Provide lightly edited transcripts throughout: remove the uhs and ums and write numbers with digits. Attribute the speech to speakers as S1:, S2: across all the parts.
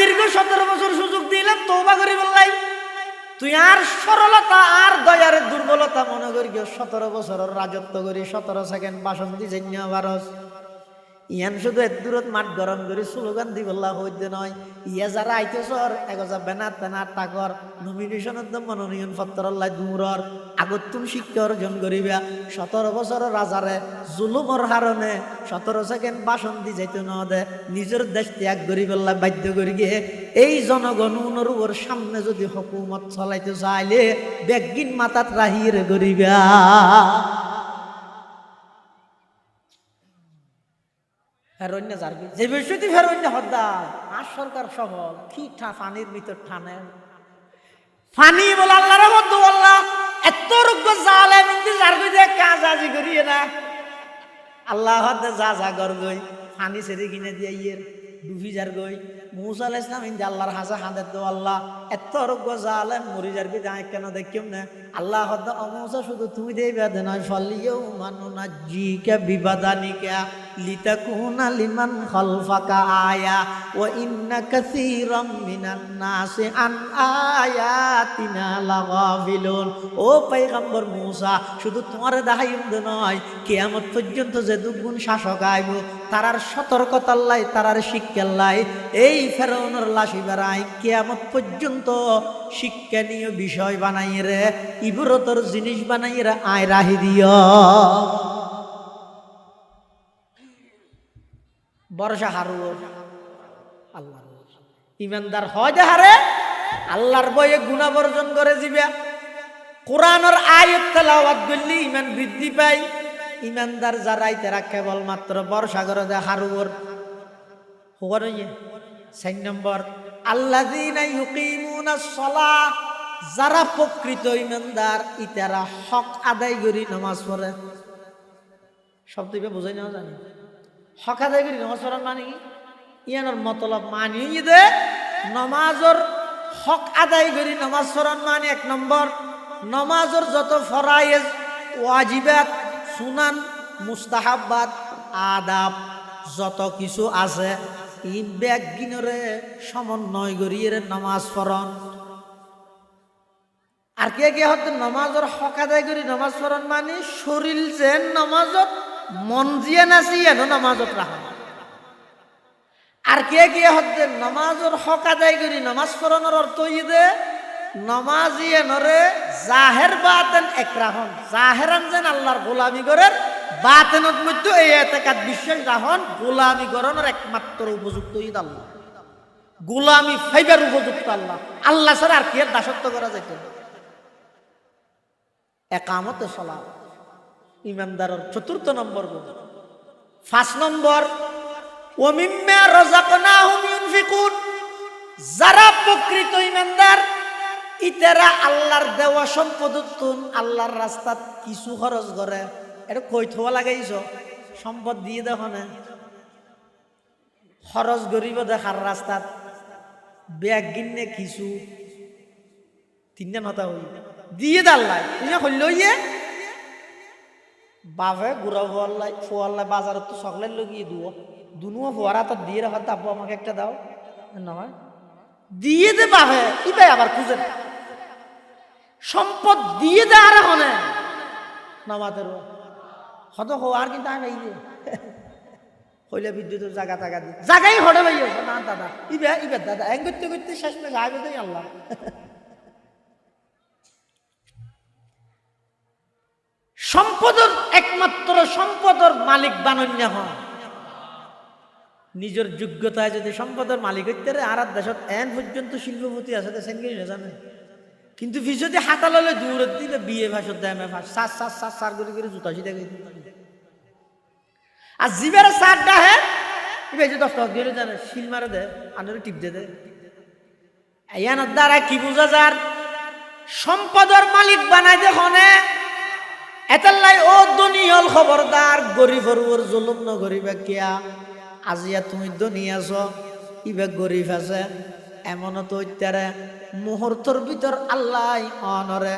S1: দীর্ঘ 17 বছর সুযোগ দিলাম তওবা করি বললাই, তুই আর সরলতা আর দয়ার দুর্বলতা মনে করি 17 বছরের রাজত্ব করি 17 সেকেন্ড ভাষণ দি জেন্য ভারস ইয়ান শুধু দূরত মাঠ গরম করে স্লোগান দি বললা হইতে নয়। ইয়া যারা আইতেছর এগজা বেনার তেনার টাকর নমিনেশনের মনোনয়ন পত্র লাই দূরর আগত তুমি শিক্ষা অর্জন করিবা। 17 বছরের রাজারে জুলুমর হারণে 17 সেকেন্ড ভাষণ দি যাইতে ন দে নিজের দেশ ত্যাগ করি বললা বাধ্য করি গিয়ে এই জনগণ ওর সামনে যদি হুকুমত চলাইতে চাইলে বেগিন মাথাত রাহির করিবা। ফেরোন্য যারবি যে বিষয়টি ফেরোন্য হদ্দা আর সরকার সফল কি পানির ভিতর ঠানে ফানি বলে আল্লাহর মধ্যে আল্লাহ এত রোগ্য জালেম ইন্দি যারবি যে কাজ আজি করিয়ে না আল্লাহ হদ্দে যা যা গর গই ফানি ছেড়ে কিনে দিয়ে ইয়ের ডুবি যার গই মুসা আলাইহিস সালাম ইন্দি আল্লাহর হাসা হাঁদের দো আল্লাহ এত রোগ্য জালেম মরি যারবি যাই কেন দেখিম না আল্লাহ হদ্দে অমুসা শুধু তুমি দেই বেদে নয় ফলিও মানুনা জিকা বিবাদানিকা লিতাকুনা লিমান খালফাকা আয়া ওয়া ইন্না কাসীরাম মিনান নাসি আন আয়াতিনা লাগাফিলুন। ও পয়গম্বর মুসা শুধু তোমার দেখাইম দে নয় কিয়ামত পর্যন্ত যে দুগুণ শাসক আইব তারার সতর্কতার লাই তারার শিক্ষার লাই এই ফেরাউনের লাশি বেড়াই কিয়ামত পর্যন্ত শিক্ষণীয় বিষয় বানাই রে ইবরতর জিনিস বানাই রে আয় রাহি দিও। বর্ষা হারু আল্লাহ ইমানদার হয় যে হারে আল্লাহর বয়ে গুনাহ বর্জন করে যাবে। কোরআনের আয়াত তেলাওয়াত করলে ইমান বৃদ্ধি পায়। ইমানদার যারাই তারা কেবলমাত্র বর্ষা করে দেয় হারুর হওয়ার 4 নম্বর আল্লাযীনা ইউকিমুনাস সালাহ যারা প্রকৃত ইমানদার ইতারা হক আদায় করি নামাজ পড়ে। শব্দ বুঝাই না জানি হক আদায় করি নামাজ পড়ার মানে কি ইয়ানোর মতলব মানিয়ে দে নমাজর হক আদায় করি নামাজ পড়ার মানে 1 নম্বর নমাজর যত ফরায়েজ ওয়াজিবাত সুনান মুস্তাহাব্বাত আদাব যত কিছু আছে ই ব্যাগিনরে সমন্বয় করিয়ে নামাজ পড়ন। আর কে কে হতে নামাজর হক আদায় করি নামাজ পড়ন মানে শরীর যে নামাজত মন জিয়া নাচি এনো নামাজত রাখা। আর কে কে হতে নামাজর হক আদায় করি নামাজ পড়ানোর অর্থ দে নমাজি এনরে জাহের বাতেন এক রাহন জাহেরান যেন আল্লাহর গোলামি করেন বাতেনত মধ্যে এই এতেকাত বিশ্বাস রাহন গোলামি করানোর একমাত্র উপযুক্ত ঈদ আল্লাহ গোলামি ফাইবার উপযুক্ত আল্লাহ আল্লাহ ছাড়া আর কি দাসত্ব করা যেত। একামতে সালাত ইমানদারের 4th নম্বর গুণ। 5 নম্বর ওয়া মিম্মা রাযাকনাহুম ইউনফিকুন যারা প্রকৃত ইমানদার ইতারা আল্লাহর দেওয়া সম্পদতুন আল্লাহর রাস্তাত কিছু খরচ করে। এটা কই থোয়া লাগাইছ সম্পদ দিয়ে দেখো না খরচ গরিব দেখার রাস্তাত ব্যাগ গিন্নে কিছু 3 হতা হই দিয়ে দাল্লাই ইয়া হইল ইয়ে বাপে গুড়া ফোয়াল্লাই বাজারত তো সকলের লগিয়ে দুও দুনুও ফোয়ারা তো দিয়ে রাখা তাপো আমাকে একটা দাও নয় দিয়ে দে বাপে কি ভাই আবার খুঁজে সম্পদ দিয়ে দে আর হনে নামাতের হত হওয়ার কিন্তু আমি এই যে হইলে বিদ্যুতের জায়গা টাকা দি জায়গাই হড়ে ভাই না দাদা ইবে দাদা এং করতে করতে শেষ মেশ আইবে তাই আল্লাহ। সম্পদের একমাত্র সম্পদের মালিক বানন্য হয় নিজের যোগ্যতায় যদি সম্পদের মালিক হইতে রে আর দেশত এন পর্যন্ত শিল্পপতি আছে দেখেন কি জানে কিন্তু পিছতে হাতালে দূর দিলে বিয়ে ভাষত দেয় সার করে জুতা সিধা করে আর জিবের সারটা হে এবার যে 10 টাকা দিয়ে জানে শিল মারে দে আনারে টিপ দে ইয়ানোর দ্বারা কি বোঝা যার সম্পদের মালিক বানাই দে হনে এতাল্লাই ও দুনিয়াল খবরদার গরিবর ওর জুলুম ন গরিবা কিয়া আজিয়া তুমি দুনিয়া আছ ইবে গরিব আছে এমন তো ইত্যারে মুহূর্তর ভিতর আল্লাহ অনরে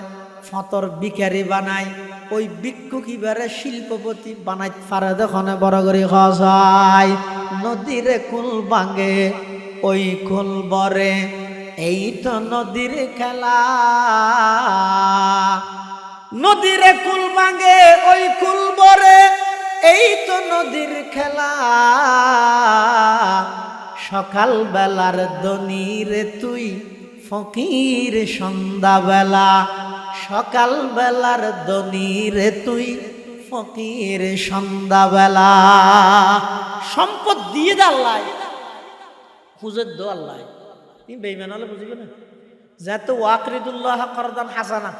S1: ফতর বিকারি বানাই ওই ভিক্ষুক ইবারে শিল্পপতি বানাই পারে দেখনে বড় করে খসাই নদীরে কুল ভাঙে ওই কুল বরে, এই তো নদীর খেলা। নদীরে কুল ভাঙে ওই কুল বরে, এই তো নদীর খেলা। সকাল বেলার দনিরে তুই ফকির সন্ধ্যাবেলা। সকাল বেলার দনিরে তুই ফকির সন্ধ্যাবেলা। সম্পদ দিয়ে দে আল্লাহ, খুঁজে দো আল্লাহ। তুমি বেইমান হলে বুঝিবে না, যেহেতু ওয়াকরিদুল্লাহ করদান হাসানা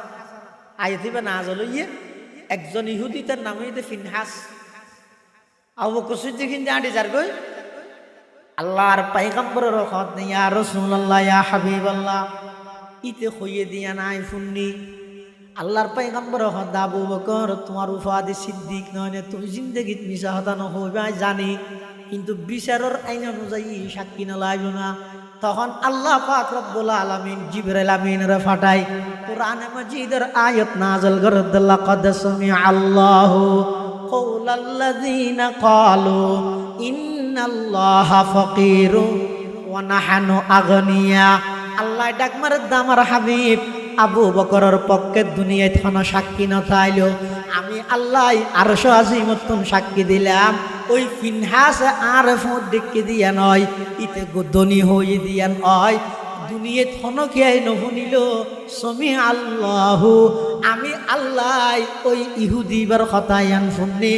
S1: আইতিবে না জলইয়ে। একজন ইহুদি তার নাম হইতে ফিনহাস। আবু বকর সিদ্দিক কিন্তু আঁটি যার গই আল্লাহর পাইগাম্বরের রহমত নেই, ইয়া রাসূলুল্লাহ ইয়া হাবিবাল্লাহ ইতে হইয়ে দিয়া নাই ফুন্নি। আল্লাহর পাইগাম্বর হদ আবু বকর তোমার উফাদি সিদ্দিক নয়, তুমি জিন্দেগিত মিশা হতা নহইবে আমি জানি, কিন্তু বিচারের আইন অনুযায়ী সাক্ষী না লাগবে না। তখন আল্লাহ পাক রব্বুল আলামিন জিবরাইল আমিনরে ফাটাই কোরআনে মাজিদের আয়াত নাযিল করে দিল, লাকাদ সামিআ আল্লাহু কওলাল্লাযিনা ক্বালু ইন্নাল্লাহা ফাকীরু ওয়া নাহনু আগনিয়া। আল্লাহ ডাক মারে দামার হাবিব আবু বকরের পক্ষে দুনিয়ায় থানা সাক্ষী না চাইলো, আমি আল্লাহ আরশ আজিমতুন সাক্ষী দিলাম। ওই ফিনহাস আর দেখকে দিয়া নয়, ইতে ধনী হয়ে দিয়া নয়, দুনিয়া থনকে নহুনিল সমি আল্লাহু, আমি আল্লাহ ওই ইহুদিবার কথায়ান শুননি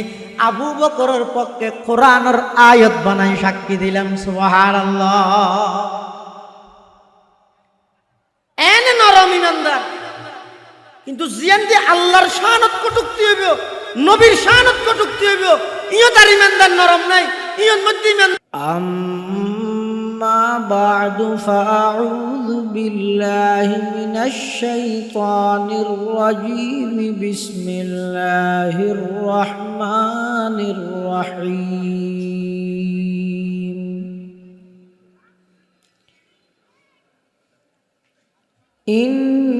S1: আবু বকরের পক্ষে কোরআনের আয়াত বানাই সাক্ষী দিলাম। সুবহানাল্লাহ। এনে নরম ইমানদার, কিন্তু জিয়ান্দি আল্লাহর শানত কটুক্তি হইব, নবীর শানত কটুক্তি হইব, ইও তার ইমানদার নরম নাই, ইওর মধ্যে ইমান। আম্মা বা'দু ফাআউযু বিল্লাহি মিনাশ শাইতানির রাজীম। বিসমিল্লাহির রাহমানির রাহিম।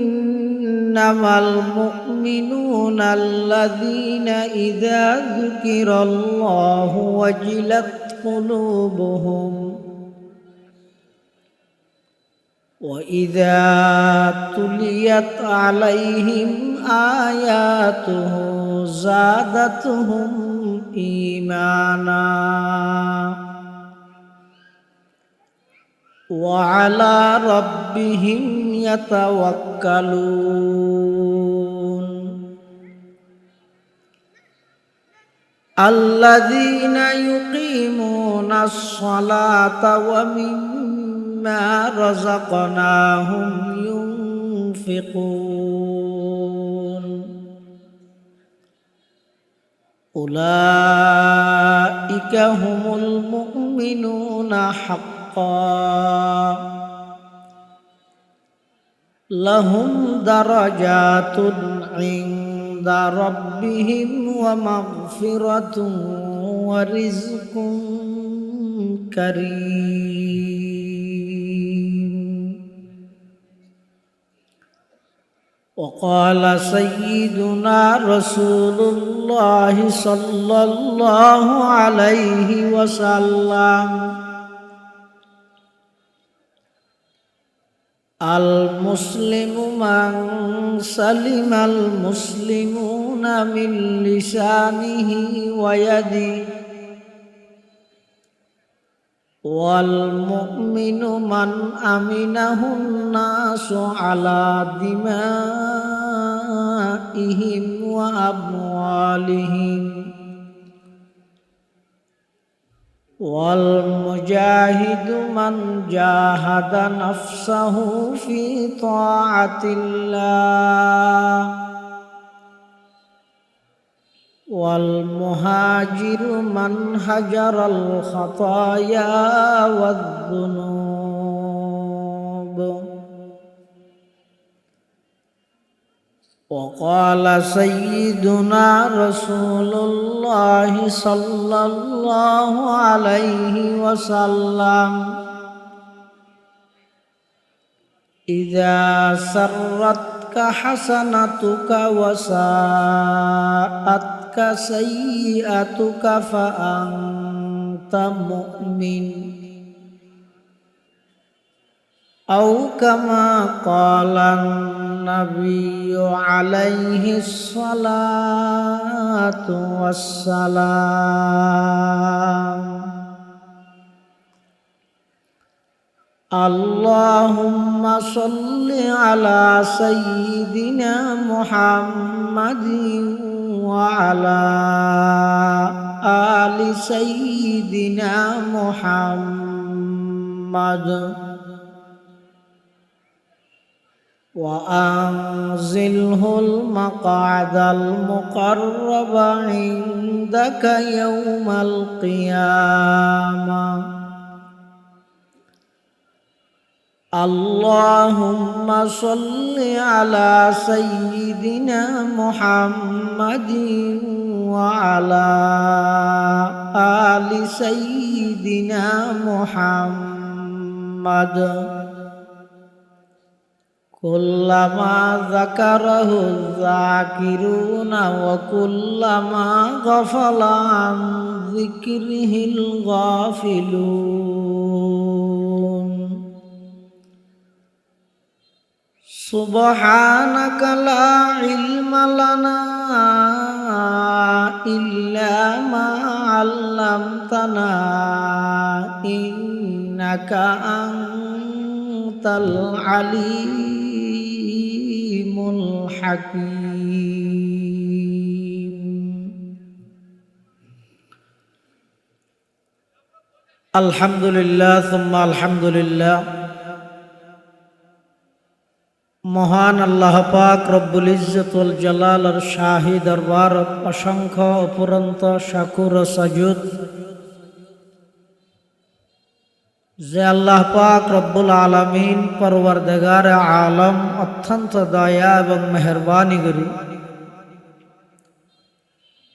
S1: ইন্নামাল মুমিনুনা আল্লাযীনা ইযা যুকিরাল্লাহু ওয়াজিলাত কুলুবুহুম ওয়া ইযা তুলিয়াত আলাইহিম আয়াতুহু যাদাতুহুম ঈমানা ওয়া আলা রাব্বিহিম ইয়াতাওয়াক্কালুন। আল্লাযীনা ইউকিমুনাস সালাতা ওয়া মিম্মা রাযাকনাহুম ইউনফিকুন। উলাইকা হুমুল মুমিনুনা হাক্কান লাহুম দারাজাতুন ইনদা রাব্বিহিম ওয়া মাগফিরাতুন ওয়া রিজকুন কারীম। وقال سيدنا رسول الله صلى الله عليه وسلم المسلم من سلم المسلمون من لسانه ويده والمؤمن من أمنه الناس على دمائهم وأموالهم والمجاهد من جاهد نفسه في طاعة الله والمهاجر من هجر الخطايا والذنوب. وقال سيدنا رسول الله صلى الله عليه وسلم إذا سرتك حسنتك وساءتك سيئتك فأنت مؤمن أو كما قال النبي عليه الصلاة والسلام اللهم صل على سيدنا محمد وعلى آل سيدنا محمد وأنزله المقعد المقرب عندك يوم القيامة اللهم صل على سيدنا محمد وعلى آل سيدنا محمد كلما ذكره الذاكرون وكلما غفل عن ذكره الغافلون سبحانك لا علم لنا إلا ما علمتنا إنك أنت العليم الحكيم الحمد لله ثم الحمد لله মহান আল্লাহ পাক রব্বুল ইজ্জত ওয়াল জালালের শাহী দরবার অসংখ্য অপুরন্ত শাকুর ও সাজুদ যে আল্লাহ পাক রব্বুল আলামিন পরওয়ারদিগার আলম অত্যন্ত দয়া এবং মেহেরবানি করি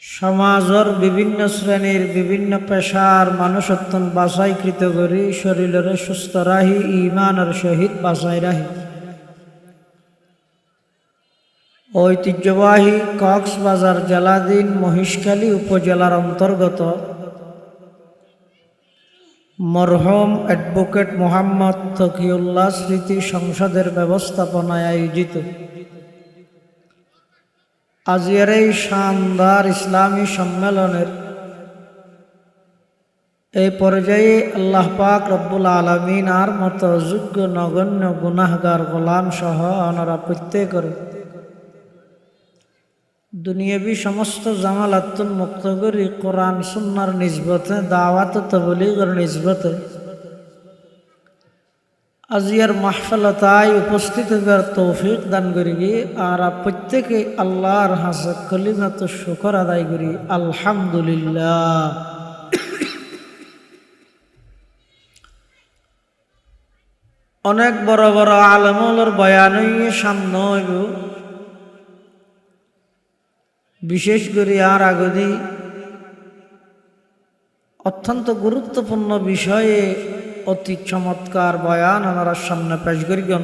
S1: সমাজের বিভিন্ন শ্রেণীর বিভিন্ন পেশার মানুষ অত্যন্ত বাছাইকৃত করি শরীরের সুস্থ রাহি ঈমানের সহিত বাছাই রাহি ঐতিহ্যবাহী কক্সবাজার জেলাধীন মহিষখালী উপজেলার অন্তর্গত মরহুম অ্যাডভোকেট মোহাম্মদ তকিউল্লাহ স্মৃতি সংসদের ব্যবস্থাপনায় আয়োজিত আজকের এই শানদার ইসলামী সম্মেলনের এই পর্যায়ে আল্লাহ পাক রব্বুল আলামিন আর মতো যোগ্য নগণ্য গুনাহগার গোলাম সহ ওনারা প্রত্যেকের দুনিয়াবী সমস্ত জামালাতুন মুক্ত করি কোরআন সুন্নাহর নিসবতে দাওয়াত তাবলীগের নিসবতে আজিয়ার মাহফিলতায় উপস্থিত হবার তৌফিক দান করি আর প্রত্যেকে আল্লাহর হাসে কলিমাত শুকর আদায় করি আলহামদুলিল্লাহ। অনেক বড় বড় আলেমুলের বয়ান সামনে হইব বিশেষ করে আর আগদি অত্যন্ত গুরুত্বপূর্ণ বিষয়ে অতি চমৎকার বয়ান আমার সামনে পেশ করিগন।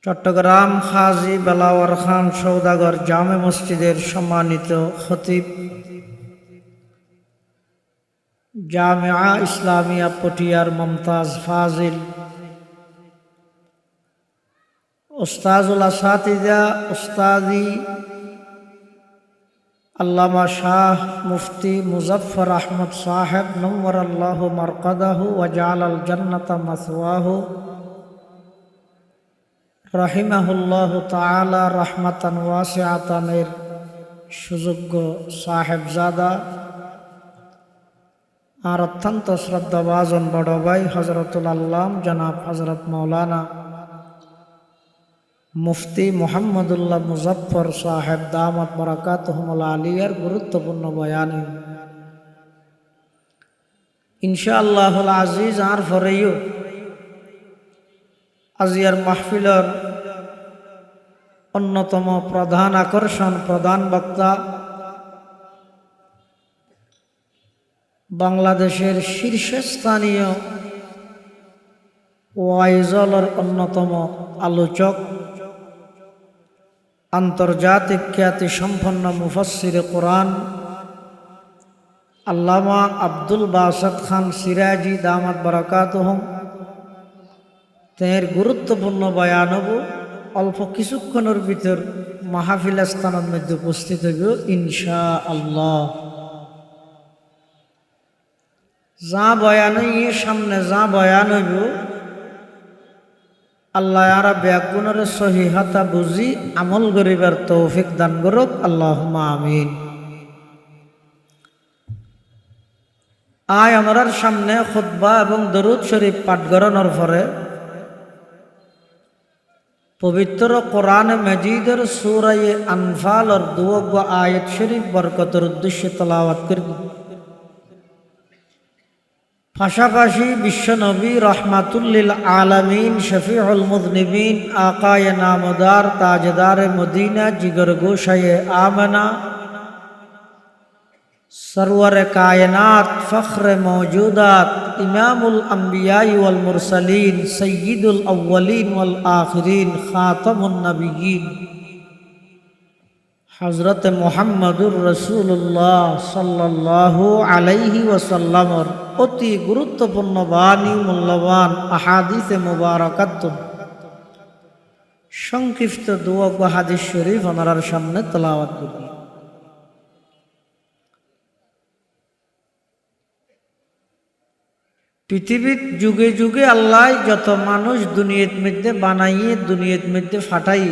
S1: চট্টগ্রাম হাজী বেলাওয়ার খান সৌদাগর জামে মসজিদের সম্মানিত খতিব জামিয়া ইসলামিয়া পটিয়ার মমতাজ ফাজিল উস্তাজুল আসাতিজা উস্তাদি আল্লামা শাহ মুফতি মুজফর আহমদ সাহেব নওয়ার আল্লাহ মারকাদাহু ওয়া জাআলাল জান্নাতা মাসওয়াহু রাহিমাহুল্লাহু তাআলা রাহমাতান ওয়াসিআতানের সুযোগ্য সাহেবজাদা আর অত্যন্ত শ্রদ্ধাভাজন বড় ভাই হযরতুল আল্লাম জনাব হযরত মাওলানা মুফতি মুহাম্মদুল্লাহ মুজফর সাহেব দামাত বারাকাতুহুমুল আলিয়ার গুরুত্বপূর্ণ বয়ানে ইনশাআল্লাহুল আজিজ আর ফরেও আজিয়ার মাহফিলের অন্যতম প্রধান আকর্ষণ প্রধান বক্তা বাংলাদেশের শীর্ষস্থানীয় ওয়াইজলের অন্যতম আলোচক আন্তর্জাতিক খ্যাতি সম্পন্ন মুফাসসিরে কোরআন আল্লামা আব্দুল বাসত খান সিরাজি দামাত বারাকাতুহুম তের গুরুত্বপূর্ণ বয়ান হব অল্প কিছুক্ষণের ভিতর মাহফিল স্থানের মধ্যে উপস্থিত হইব ইনশা আল্লাহ। যা বয়ান সামনে যা বয়ান হইব আল্লাহ আর ব্যাগুণের সহিহতা বুঝি আমল করিবার তৌফিক দান করুক, আল্লাহুম্মা আমিন। আয় আমরার সামনে খুতবা এবং দরুদ শরীফ পাঠ করানোর পরে পবিত্র কোরআন মজিদের সূরা আনফালের 2 আয়াত শরীফ বরকতের উদ্দেশ্যে তেলাওয়াত করব। পাশাপাশি বিশ্বনবী রহমাতুল্লিল আলামিন শফিউল মুযনিবিন আকায়ে নামদার তাজদার মদিনা জিগর গোশায়ে আমনা सरवर कायनात फ़ख्र मौजूदात इमामुल अंबिया वल मुरसलीन सय्यिदुल अव्वलीन वल आखिरीन खातमुन नबिय्यीन हज़रत मुहम्मदुर रसूलुल्लाह सल्लल्लाहु अलैहि वसल्लम अति गुरुत्वपूर्ण बानी मूल्यवान अहादीस मुबारकात संक्षिप्त दुआ व हादीस शरीफ हमारे सामने तेलावत करी। পৃথিবীর যুগে যুগে আল্লাহ যত মানুষ দুনিয়ার মধ্যে বানাইয়ে দুনিয়ার মধ্যে ফাটাই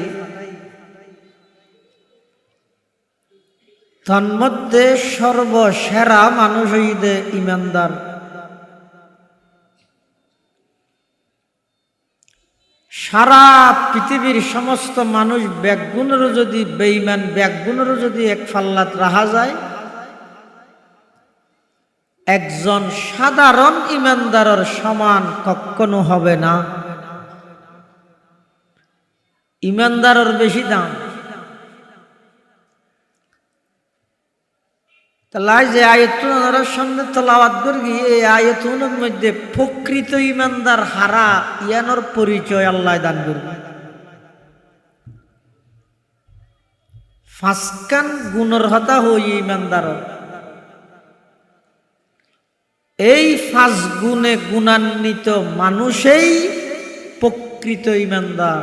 S1: তন্মধ্যে সর্বসেরা মানুষ হইদে ইমানদার। সারা পৃথিবীর সমস্ত মানুষ ব্যাগুণেরও যদি বেঈমান ব্যাগুণেরও যদি এক ফাল্লাত রাখা যায়, একজন সাধারণ ইমানদারের সমান কখনো হবে না। ইমানদারের বেশি দাম। তাহলে যে আয়াতুনের সামনে তেলাওয়াত করি এই আয়াতুনের মধ্যে প্রকৃত ইমানদার হারা ইয়ানোর পরিচয় আল্লাহ দান করবে। ফাঁসকান গুণের হতা হই ইমানদারের, এই 5 গুণে গুণান্বিত মানুষই প্রকৃত ইমানদার।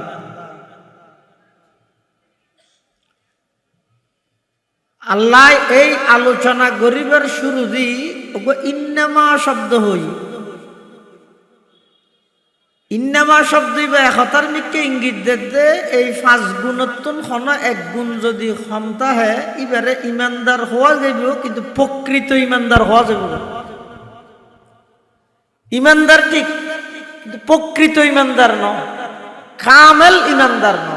S1: আল্লাহ এই আলোচনা গরিবের শুরু দি ইন্নামা শব্দ হই। ইন্নামা শব্দ একতার মিকে ইঙ্গিত দে এই 5 গুণত্তন খন এক গুণ যদি ক্ষমতা হয় এবারে ইমানদার হওয়া যাবে, কিন্তু প্রকৃত ইমানদার হওয়া যাবে না। ইমানদার ঠিক কিন্তু প্রকৃত ইমানদার ন, কামেল ইমানদার ন।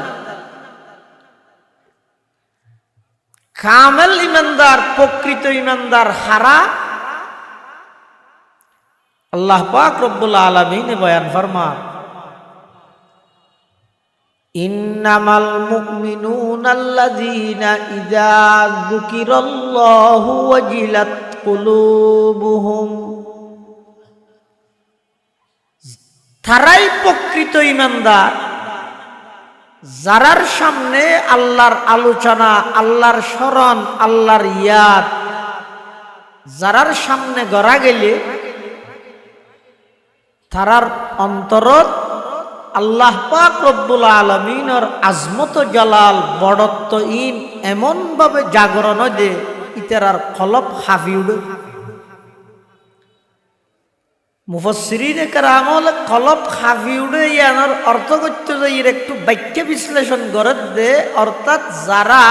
S1: কামেল ইমানদার প্রকৃত ইমানদার হারা আল্লাহ পাক রব্বুল আলামিন বয়ান ফরমান ইন্নামাল মুমিনুনা আল্লাযীনা ইযা যুকিরাল্লাহু ওয়াজিলাত কুলুবুহুম। তারাই প্রকৃত ইমানদার যারার সামনে আল্লাহর আলোচনা, আল্লাহর স্মরণ, আল্লাহর ইয়াদ যারার সামনে গড়া গেলে তারার অন্তরত আল্লাহ পাক রব্বুল আলামিনের আজমত জালাল বড়ত্ব ইন এমন ভাবে জাগরণ দে ইতারার কলব হাফি উঠে। মুফাসসিরিনে কেরামল কলব হাফি উঠে ইয়ানোর অর্থ করতে যাই একটু বাক্য বিশ্লেষণ করে দে, অর্থাৎ যারা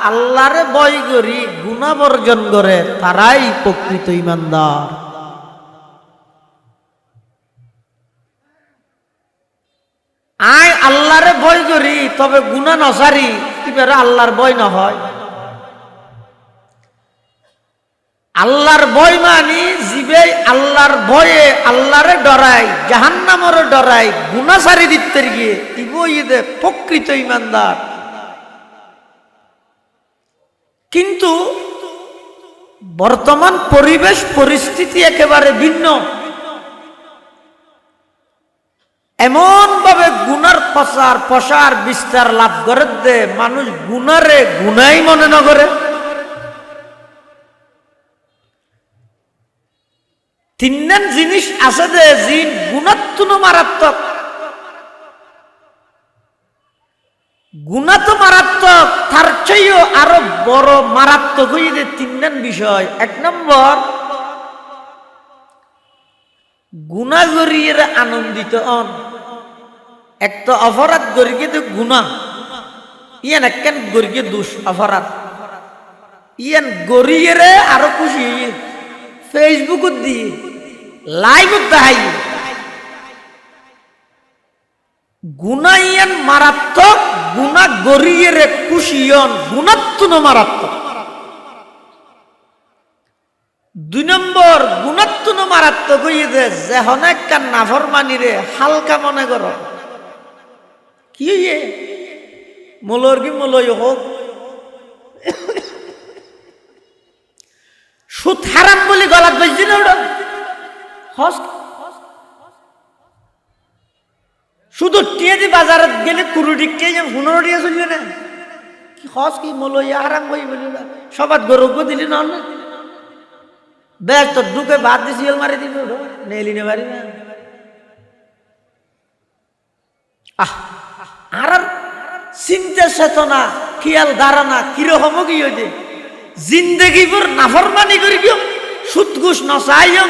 S1: আল্লাহরে ভয় করি গুনাহ বর্জন করে তারাই প্রকৃত ইমানদার। আয় আল্লাহরে ভয় করি তবে গুনাহ নসারি এবারে আল্লাহর ভয় না হয়। আল্লাহর ভয় মানি জিবে আল্লাহর ভয়ে আল্লাহরে ডরাই জাহান্নামরে ডরাই গুনাহ সারি দিতে গিয়ে ইবইদে প্রকৃত ইমানদার। কিন্তু বর্তমান পরিবেশ পরিস্থিতি একেবারে ভিন্ন। এমন ভাবে গুনার প্রসার বিস্তার লাভ করে দে মানুষ গুনারে গুনাই মনে না করে। তিনজন জিনিস আছে যে জিন গুণাত্মন মারাত্মক। গুনাহ তো মারাত্মক, তার চেয়েও আরো বড় মারাত্মক হইতে তিনজন বিষয়। এক নম্বর, গুনাহ করিয়ে আনন্দিত হন। এক তো অপরাধ করিয়ে তো গুনাহ, ইয়ান একখান গরিয়ে দোষ অপরাধ, ইয়ান গরিয়ে আরো খুশি ফেসবুকত দিয়ে লাইভত দেখাই গুনাহ। ইয়ান মারাত্মক, গুনাহ গরিয়ে খুশি হন, গুণাত্মন মারাত্মক। দুই নম্বর, গুণাত্মন মারাত্মক হইয়ে যে অনেক কান নাফরমানিরে হালকা মনে কর। কি হইয়ে মলর কি মলয় হোক, সুদ হারাম বলে গলাত বাজছে না ওটা হস। শুধু টিয়ে দি বাজারত গেলে কুড়ি টিয়ে যেন 15 টিয়া চলবে না, কি হস কি মলয় হারাম বই বলি সবাত গৌরব দিলি না বেশ তো ঢুকে বাদ দিয়ে সিল মারি দিবি নেলি নে পারি না। আর চিন্তা চেতনা খেয়াল ধারণা কিরকম কি হইতে জিন্দগি ভর নাফরমানি করি গিয়ে সুদ ঘুষ নচাইম,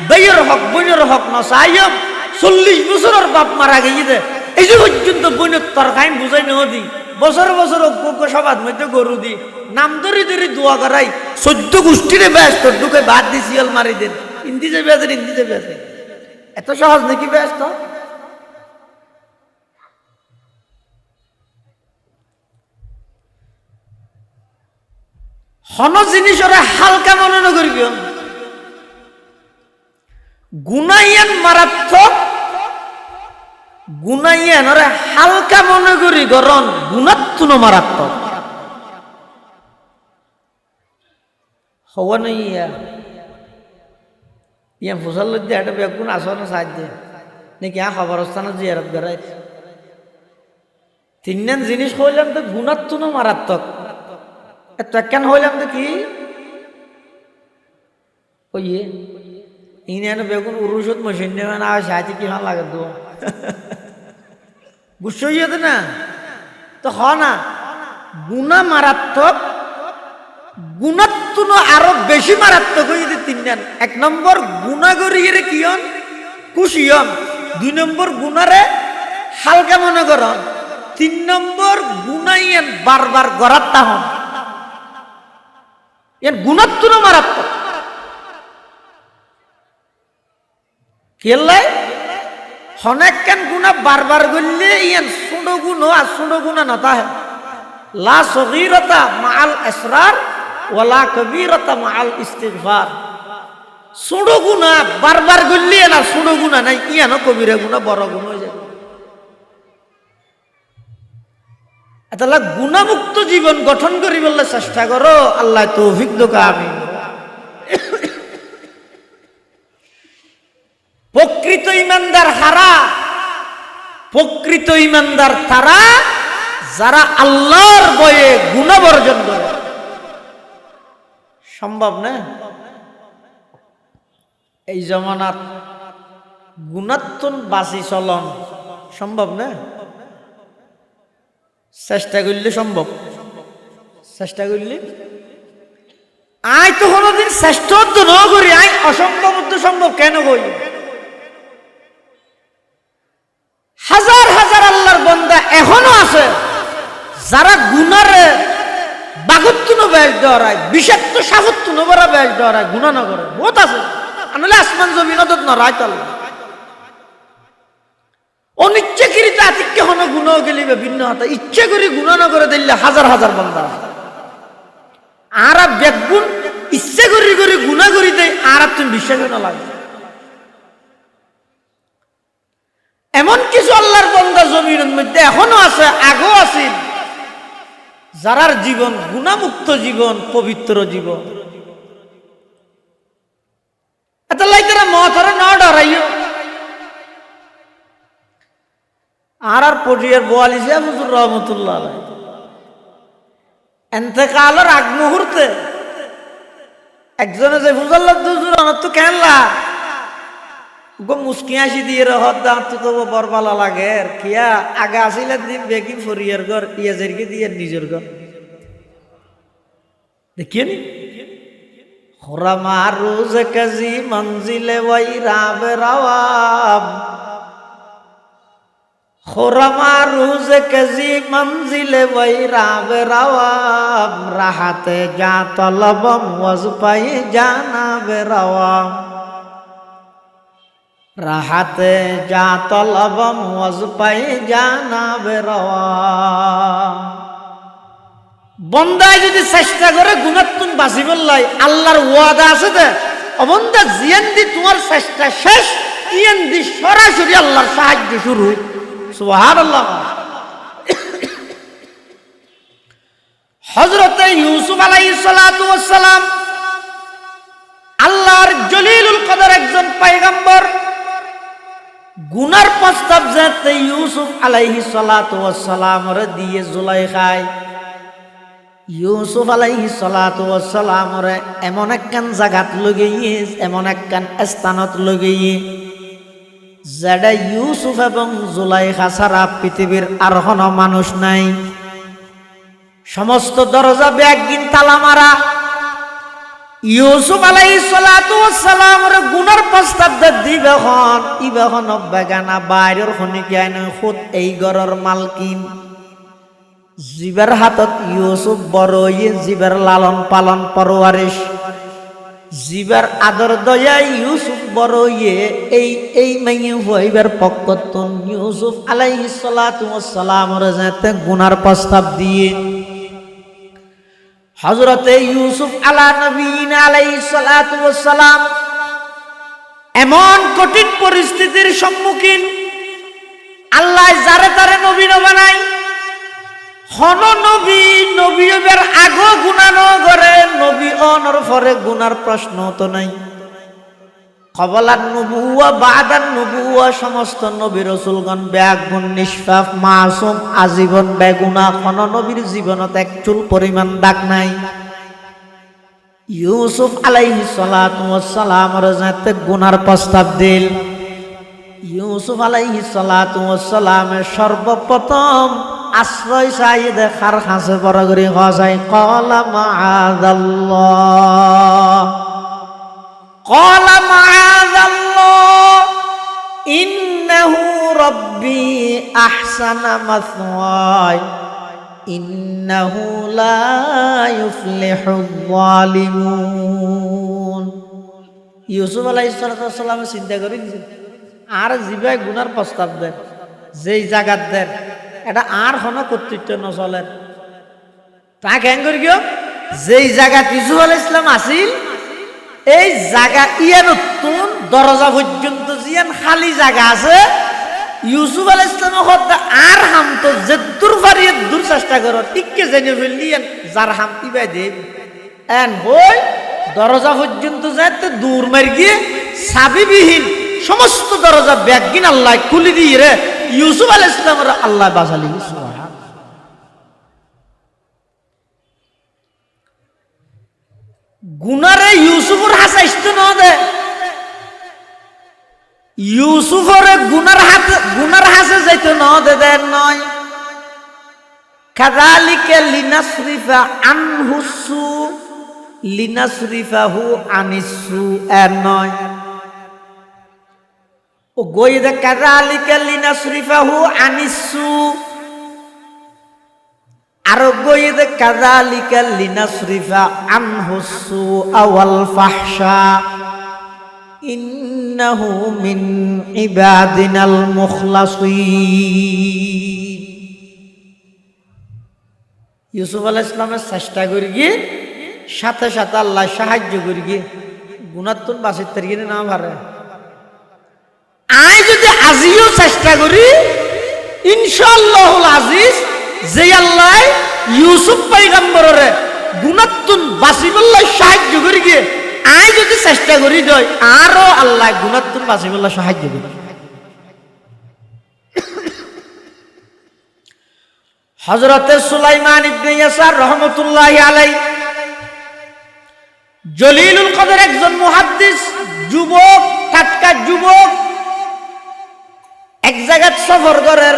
S1: বেয়ের হক বইনের হক নচাইম। 40 বছরের বাপ মারা গিয়ে এই যে পর্যন্ত বইনের তরকাই বুঝাই নদী বছর বছর সবার মধ্যে গরু দি নাম ধরি ধরি দোয়া করাই 14 গোষ্ঠীরে ব্যস্ত ঢুকে বাদ দি সিয়াল মারি দেন। হিন্দি যে বেঁচে হিন্দি যে বেঁচে এত সহজ নাকি ব্যস্ত? হন জিনিস ওরা হালকা মনে না করি গুনাইয়ান মারাত্মক, গুনাইয়ান ওরা হালকা মনে করি গরণ গুণাত্মন মারাত্মক হওয়া নাই। ইয়া ফসল লজ্জা একটা বেগুন আসনে সাহায্য নাকি খবরস্থানে জিয়ারত করাই তিনজন জিনিস হইলাম তো গুণাত্মন মারাত্মক। এত কেন হইলাম তো কি ওইয়ে ইনানো বেগুন উরুষত মশিন নেবে না সাহায্য কি ভালো লাগে তো গুসো ইয়ে না তো হ না গুণা মারাত্মক, গুণাত্মন আরো বেশি মারাত্মক হয়ে তিনজন। এক নম্বর গুণা করিয়ে কি হন খুশি হন, 2 নম্বর গুণারে হালকা মনে করন, 3 নম্বর গুণাইয়েন বারবার গড়াত্তা হন। এর গুণাত্মন মারাত্মক কেলাই অনেক কেন গুণা বারবার করলে ইয়ান ছোট গুণ আর ছোট গুণা নতা হয়। লা সগীরতা মাআল ইসরার ওয়ালা কবীরতা মাআল ইস্তিগফার। ছোট গুণা বারবার করলে না ছোট গুণা নাই, ইয়ান কবিরা গুণা বড় গুণ হয়ে যাবে। তাহলে গুণামুক্ত জীবন গঠন করি বললে চেষ্টা করো, আল্লাহ তৌফিক দোকা। আমি প্রকৃত ইমানদার হারা, প্রকৃত ইমানদার তারা যারা আল্লাহর ভয়ে গুনাহ বর্জন করে। সম্ভব না এই জমানাত গুণাত্মন বাসি চলন সম্ভব না? চেষ্টা করলে সম্ভব, চেষ্টা করলে আই তো কোনোদিন চেষ্টা তো ন করি, আই অসম্ভব তো সম্ভব কেন কই? হাজার হাজার আল্লাহর বান্দা এখনো আছে যারা গুনারে বাগত্তুনো ব্যাস দেওয়ায় বিষাক্ত সাগত্তুনো বড় ব্যাস দেওয়ায় গুণা না করে বহুত আছে। আনলে আসমান জমিনত নড়াই চলে অনিচ্ছাকৃত আতিক্য হন গুণ গেলিবে ভিন্ন হতা ইচ্ছে করে গুণা না করে দিলে হাজার হাজার বান্দা আর বেগুন ইচ্ছে করি করে গুণা করি দেয় আর তুমি বিশ্বাস না লাগে। এমন কিছু আল্লাহর বান্দা জমিনের মধ্যে এখনো আছে, আগেও আছে, যারার জীবন গুণামুক্ত জীবন, পবিত্র জীবন। এত লাইতারা মহাতারা না ডরাইও। আর পটিয়ার 42 হুজুর রহমতুল্লাহ আলাইহি এতেকালের আগ মুহূর্তে একজনে যে হুজুর হুজুর আমার তো কেনলা গো মুসকি হাসি দিয়ে রহত দাঁত তো বরবালা লাগে কিয়া আগে আসিলে দিন বেগি ফরিয়ার ঘর ইয়াজেরকে দিয়ে নিজের ঘর দেখিয়ে নি রোজ কাজি মঞ্জিলে ওই রাবে রাওয়াম রোজ কাজি মঞ্জিলে ওই রাবে রাওয়াম রাহাতে যা তলবম ওয়াজ পাই জানাবে রাওয়াম রাহাতে যা তলবম ওয়াজ পাই জানাবে রাওয়াম বন্দায় যদি চেষ্টা করে গুণাত্মন বাঁচিবার লাই আল্লাহর ওয়াদা আছে দে অবন্দা জিয়ান দি তোমার চেষ্টা শেষ ইয়ান দি সরাসরি আল্লাহর সাহায্য শুরু সুবহানাল্লাহ হযরতে ইউসুফ আলাইহিস সালাতু ওয়াস সালাম আল্লাহর জলিলুল কদর একজন পয়গম্বর গুনার প্রস্তাব যেতে ইউসুফ আলাইহিস সালাতু ওয়াস সালামরে দিয়ে জুলাইখায় ইউসুফ আলাইহিস সালাতু ওয়াস সালামরে এমন একখান জায়গাত লগিয়ে এমন একখান স্থানত লগিয়ে যেটা ইউসুফ এবং জুলাইখা ছাড়া পৃথিবীর আর কোনো মানুষ নাই সমস্ত দরজা ব্যাগিন তালা মারা ইউসুফ আলাইহিস সালাতু ওয়াস সালামর গুনার প্রস্তাব দিবে হন ইবে হন বেগানা বাইরের খনিকায় নয় খুদ এই ঘরের মালকিন জীবের হাতত ইউসুফ বড় জীবের লালন পালন পরওয়ারিশ জীবের আদর দয়া ইউসুফ বড় এই মাইয়ে হইবার পক্ষতন ইউসুফ আলাইহিস সালাতু ওয়াস সালামর যাতে গুনার প্রস্তাব দিয়ে হযরতে ইউসুফ আলা নবীনা আলাইহিস সালাতু ওয়াস সালাম এমন কঠিন পরিস্থিতির সম্মুখীন আল্লাহ যারে তারে নবী বানায় হন নবী নবীবের আগো গুনাহ ন করে নবী অনর পরে গুনার প্রশ্ন তো নাই কবলান নবুওয়া বাদান নবুওয়া সমস্ত নবী রাসূলগণ বেগুন নিষ্পাপ মাসুম আজীবন বেগুনাহ কোন নবীর জীবনত এক চুল পরিমাণ দাগ নাই ইউসুফ আলাইহিস সালাতু ওয়াস সালামর যাতে গুনার প্রস্তাব দিল ইউসুফ আলাইহিস সালাতু ওয়াস সালামের সর্বপ্রথম আশ্রয় চাই দেখার কাছে বড় করে হসাই ক্বালা মাআযাল্লাহ ক্বালা মাআযাল্লাহ ইন্নাহু রাব্বি আহসানা মাসওয়ায় ইন্নাহু লা ইউফলিহুল যালিমুন ইউসুফ আলাইহিস সালাম চিন্তা করে দিয়েছেন আর জিবাই গুনার প্রস্তাব দেন যেই জায়গাত দেন এটা আর কোনো কর্তৃত্ব নচলে তা কেন করি গিয়ে যেই জায়গা ইউসুফ আলাইহিস সালাম আসিল এই জায়গা ইয়ার নতুন দরজা পর্যন্ত জিয়ান খালি জায়গা আছে ইউসুফ আলাইহিস সালাম হতে আর হাম তো যেদুর পারিয়ে দূর চেষ্টা করো ঠিককে জেনে ফেললি যার হাম ইবাই দে এন হই দরজা পর্যন্ত যাইতে দূর মার গিয়ে সাবিবিহীন সমস্ত দরজা ব্যাগিন আল্লাহ খুলে দিয়ে রে ইউসুফ আলাইহিস সালামের আল্লাহ বাঁচালি সুবহান গুনারে ইউসুফের হাসা ইস্তো না দে ইউসুফের গুনার হাসে যাইতো না দে দেন নয় কাযালিকা লিনাসরিফা আনহুসু লিনাসরিফাহু আনিসু এর নয় ও গইদা কাযালিকা লিনাসরিফাহু আনিসু আর গইদা কাযালিকা লিনাসরিফা আনহুসু আওয়াল ফাহশা ইন্নাহু মিন ইবাদিনাল মুখলাসিন ইউসুফ আলাইহিস সালামের চেষ্টা করি গিয়ে সাথে সাথে আল্লাহ সাহায্য করি গিয়ে গুনাত্তুন বাসিত তার গিয়ে না পারে আই যদি আজিও চেষ্টা করি ইনশাআল্লাহুল আজিজ যে আল্লাহ ইউসুফ পয়গম্বরের গুনাত্তুন বাসিবল্লাহ সাহায্য করি গিয়ে আই যদি চেষ্টা করি দই আরো আল্লাহ গুনাত্তুন বাসিবল্লাহ সাহায্য করি হযরতে সুলাইমান ইবনে ইয়াসার রাহমাতুল্লাহি আলাইহি জলিলুল কদর একজন মুহাদ্দিস যুবক টাটকা যুবক জায়গায় সফর করার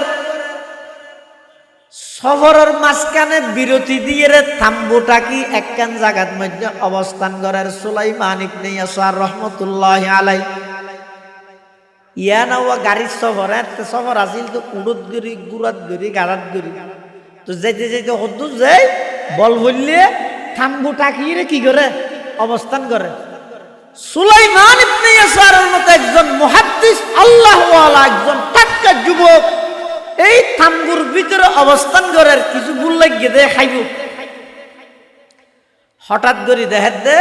S1: সফরের মাঝখানে বিরতি দিয়ে রে থাম্বুটা কি একখান জায়গার মধ্যে অবস্থান করার সুলাইমান ইবনে ইয়াসার রহমতুল্লাহ আলাই ইয়া না ও গাড়ির সফর সফর আসিল তো উড়ত গড়ি গুড়াত গড়ি গাড়াত গড়ি তো যেতে যেতে হদ্দু যাই বল বললে থাম্বুটা কি রে কি করে অবস্থান করে সুলাইমান ইবনে ইয়াসারের মতো একজন মুহাদ্দিস আল্লাহওয়ালা একজন টাটকা যুবক এই থাম্বুর ভিতরে অবস্থান করার কিছু ভুল লাগিয়ে দে খাইব হঠাৎ করে দেখে দে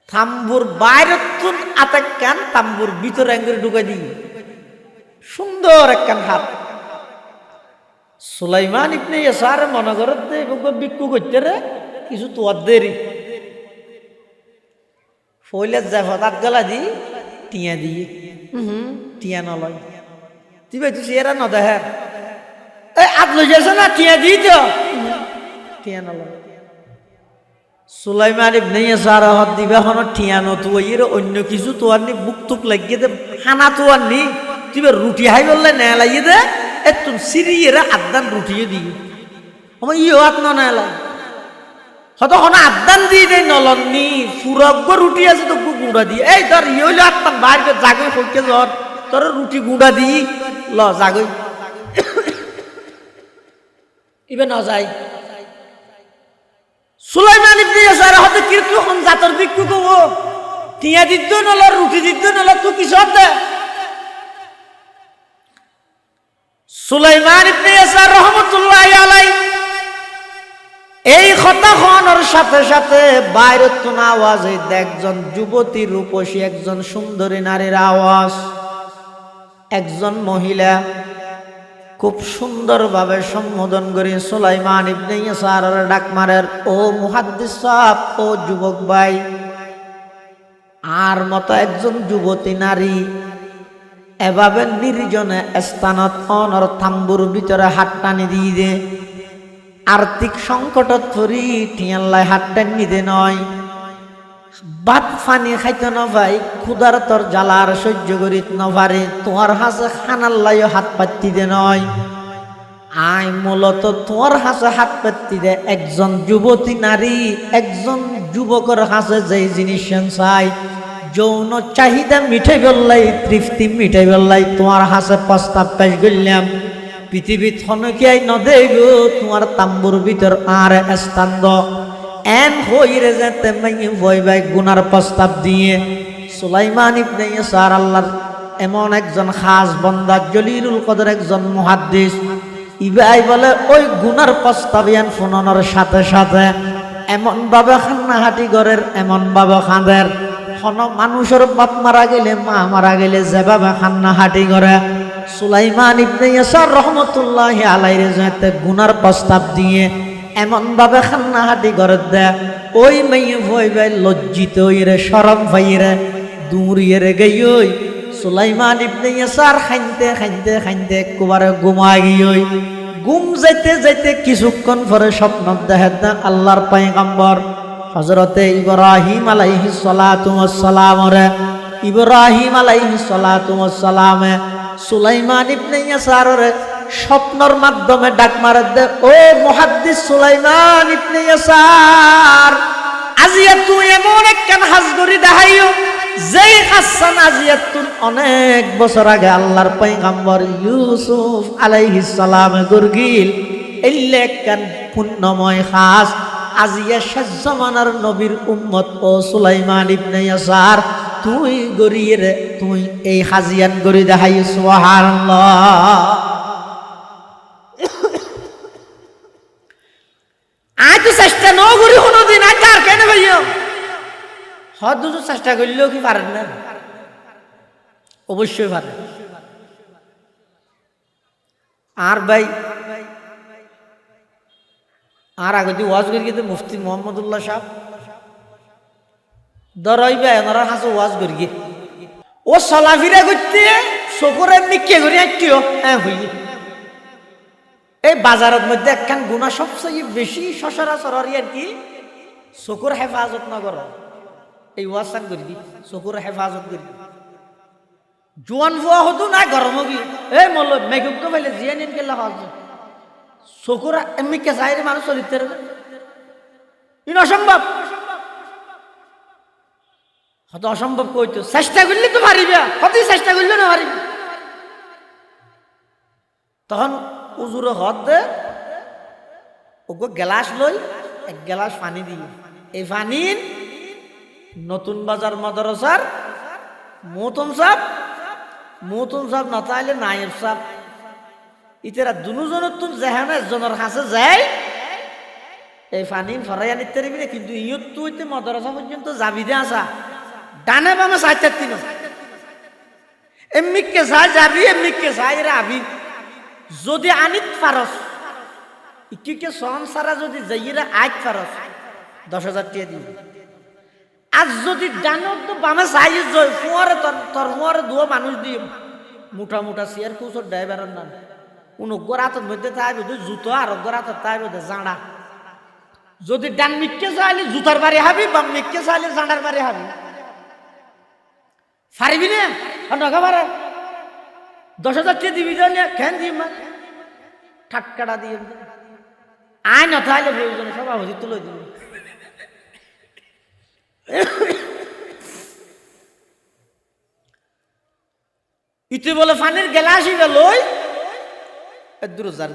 S1: থাম্বুর বাইরে তুন আতেক কান থাম্বুর ভিতরে এঙ্গুরি ঢুকাই দিই সুন্দর একখান হাত সুলাইমান ইবনে ইয়াসার মনে করে দে বিক্ষু করতে রে কিছু তোয়ার দেরি ফইলে যায় হঠাৎ গলা দি টিয়া দিয়ে টিয়া নলয় তুই ভাই তুই এরা ন দেখার এই আত লই যাস না টিয়া দিই তো টিয়া নলয় সুলাইমান ইবনে ইয়াসার হাত দিবা হন টিয়া নতুয়া এর অন্য কিছু তোয়ার নি বুক তুক লাগিয়ে দে খানা তোয়ার নি তুই রুটি হাই বললে নেয়া লাগিয়ে দে এত সিরি এরা আদান রুটিও দিই আমার ইও হাত না লাগে হয়তো হন আদান দিয়ে দেয় নলনি ফুরগ্য রুটি আছে তো গুঁড়া দিয়ে এই ধর ইয়ে হইলে আত্মান বাইরে জাগই ফলকে ধর তোর রুটি গুঁড়া দিই ল জাগই ইবে ন যাই সুলাইমান ইবনে ইয়াসার হতে কিরকম হন জাতর বিক্ষু কব টিয়া দিত নল রুটি দিত নল তুই কিছু দে সুলাইমান ইবনে ইয়াসার রহমতুল্লাহ আলাই এই কথা হওয়ার সাথে সাথে বাইরে তুন আওয়াজ একজন যুবতী রূপসী একজন সুন্দরী নারীর আওয়াজ একজন মহিলা খুব সুন্দরভাবে সম্বোধন করে সুলাইমান ইবনে ইয়াসার ডাক মারের ও মুহাদ্দিস সাহেব ও যুবক ভাই আর মতো একজন যুবতী নারী এভাবে নির্জনে স্থানত অনর থাম্বুর ভিতরে হাত টানি দিয়ে দে আর্থিক সংকট ধরি টিয়াল্লাই হাত টানি দে নয় ভাত পানি খাইতে ন ভাই ক্ষুদার তোর জ্বালার সহ্য করিত ন পারে তোমার হাসে খানাল্লাইও হাত পাতি দে নয় আই মূলত তোমার হাসে হাত পাতি দে একজন যুবতী নারী একজন যুবকের হাসে যেই জিনিস চাই যৌন চাহিদা মিঠাই বেল্লাই তৃপ্তি মিঠাই বেল্লাই তোমার হাসে প্রস্তাব পেশ করলাম পৃথিবীত হনকিয়াই নদে গো তোমার তাম্বুর ভিতর আর স্থান দ এন হইরে যেতে মাইয়ে ভয় ভাই গুনার প্রস্তাব দিয়ে সুলাইমান ইবনে ইয়াসার আল্লাহর এমন একজন খাস বান্দা জলিলুল কদর একজন মুহাদ্দিস ইবাই বলে ওই গুনার প্রস্তাব ইয়ান ফোনানোর সাথে সাথে এমন ভাবে খান্নাহাটি ঘরের এমন ভাবে খাঁদের হন মানুষের বাপ মারা গেলে মা মারা গেলে যেভাবে খান্নাহাটি করে সুলাইমান ইবনে ইয়াসার রহমতুল্লাহ আলাইহি যেতে গুনার প্রস্তাব দিয়ে এমন ভাবে খান্নাহাটি করে দে ওই মেয়ে ভয় ভাই লজ্জিত ইরে শরম ভাইরে দূর ইরে গই সুলাইমান ইবনে ইয়াসার খাইতে খাইতে খাইতে একবারে ঘুমা গিয়ে ঘুম যাইতে যাইতে কিছুক্ষণ পরে স্বপ্ন দেখে না আল্লাহর পয়গম্বর হযরতে ইব্রাহিম আলাইহিস সালাতু ওয়াস সালাম রে ইব্রাহিম আলাইহিস সালাতু ওয়াস সালামে সুলাইমান ইবনে ইয়াসার রে স্বপ্নর মাধ্যমে ডাক মারে দে ও মুহাদ্দিস সুলাইমান ইবনে ইয়াসার আজিয়া তুই এমন একখান হাজগরি দেখাইও যেই হাসান আজিয়া তুই অনেক বছর আগে আল্লাহর পয়গম্বর ইউসুফ আলাইহিস সালাম গুরগিল এলে একখান পুণ্যময় খাস আজিয়া শেষ জামানার নবীর উম্মত ও সুলাইমান ইবনে ইয়াসার তুই গরিয়ে রে তুই এই হাজিয়ান গরি দেখাই সুবহানাল্লাহ আজ চেষ্টা ন করি কোনোদিন আজ আর কেন ভাইও হদ দুটো চেষ্টা করলেও কি পারেন না অবশ্যই পারেন আর ভাই আর আগে তুই ওয়াজ করি গিয়ে মুফতি মোহাম্মদুল্লাহ সাহেব দরাইবে এনারা হাসো ওয়াজ করি গিয়ে ও চলাফিরা করতে চকুর এমনি কে করি আঁকিও হ্যাঁ হইয়ে এই বাজারের মধ্যে একখান গুণা সবচেয়ে বেশি সচরাচর আর কি চকুর হেফাজত না কর এই ওয়াসান করি দি চকুর হেফাজত করি জোয়ান ফুয়া হতো না গরম হবি এই মল মেঘুক তো পাইলে জিয়া নিন গেলে হজ চকুরা এমনি কেসাইরে মানুষ চরিত্র ইন অসম্ভব হয়তো অসম্ভব কইতো চেষ্টা করলে তো পারিবা কত চেষ্টা করলে না পারিবি তখন উজুরে হদ দে ওকে গ্লাস লই এক গ্লাস পানি দিই এই পানির নতুন বাজার মাদ্রাসার মোহতম সাহেব না তাইলে নায়েব সাহেব ইতারা দুজনের তুন যেখানে একজনের কাছে যায় এই পানি ফরাই আনিতে পারবি না কিন্তু ইয়ত তুই মাদ্রাসা পর্যন্ত যাবি দে আসা ডানে বামে সাইড তিন এমনিকে চাই যাবি এমনিকে চাই রে আবি যদি আনিত পারস ইকে সন সারা যদি যাইরা আইত পারস 10,000 টাকা দিবি আর যদি ডানত তো বামে চাই ফুয়ারে তোর ফুয়ারে দুয়া মানুষ দিয়ে মোটা মোটা চেয়ার কুচর ড্রাইভারের নাম উনগ্গর হাতের মধ্যে তাই বোধ জুতো আর অগ্গর হাতের তাই বোধ জাঁড়া যদি ডান মিককে চাইলে জুতার বাড়ি হাবি বাম মিককে চাইলে জাঁড়ার বাড়ি হাবি পারিবি না নগা পারে 10,000 টাকা দিবি খেন দিই মা ঠাটকাটা দিয়ে আয় না তাহলে প্রয়োজনে সভাপতি তুলে দিবি ইতি বলে ফানির গেলাসি গেল দূর যার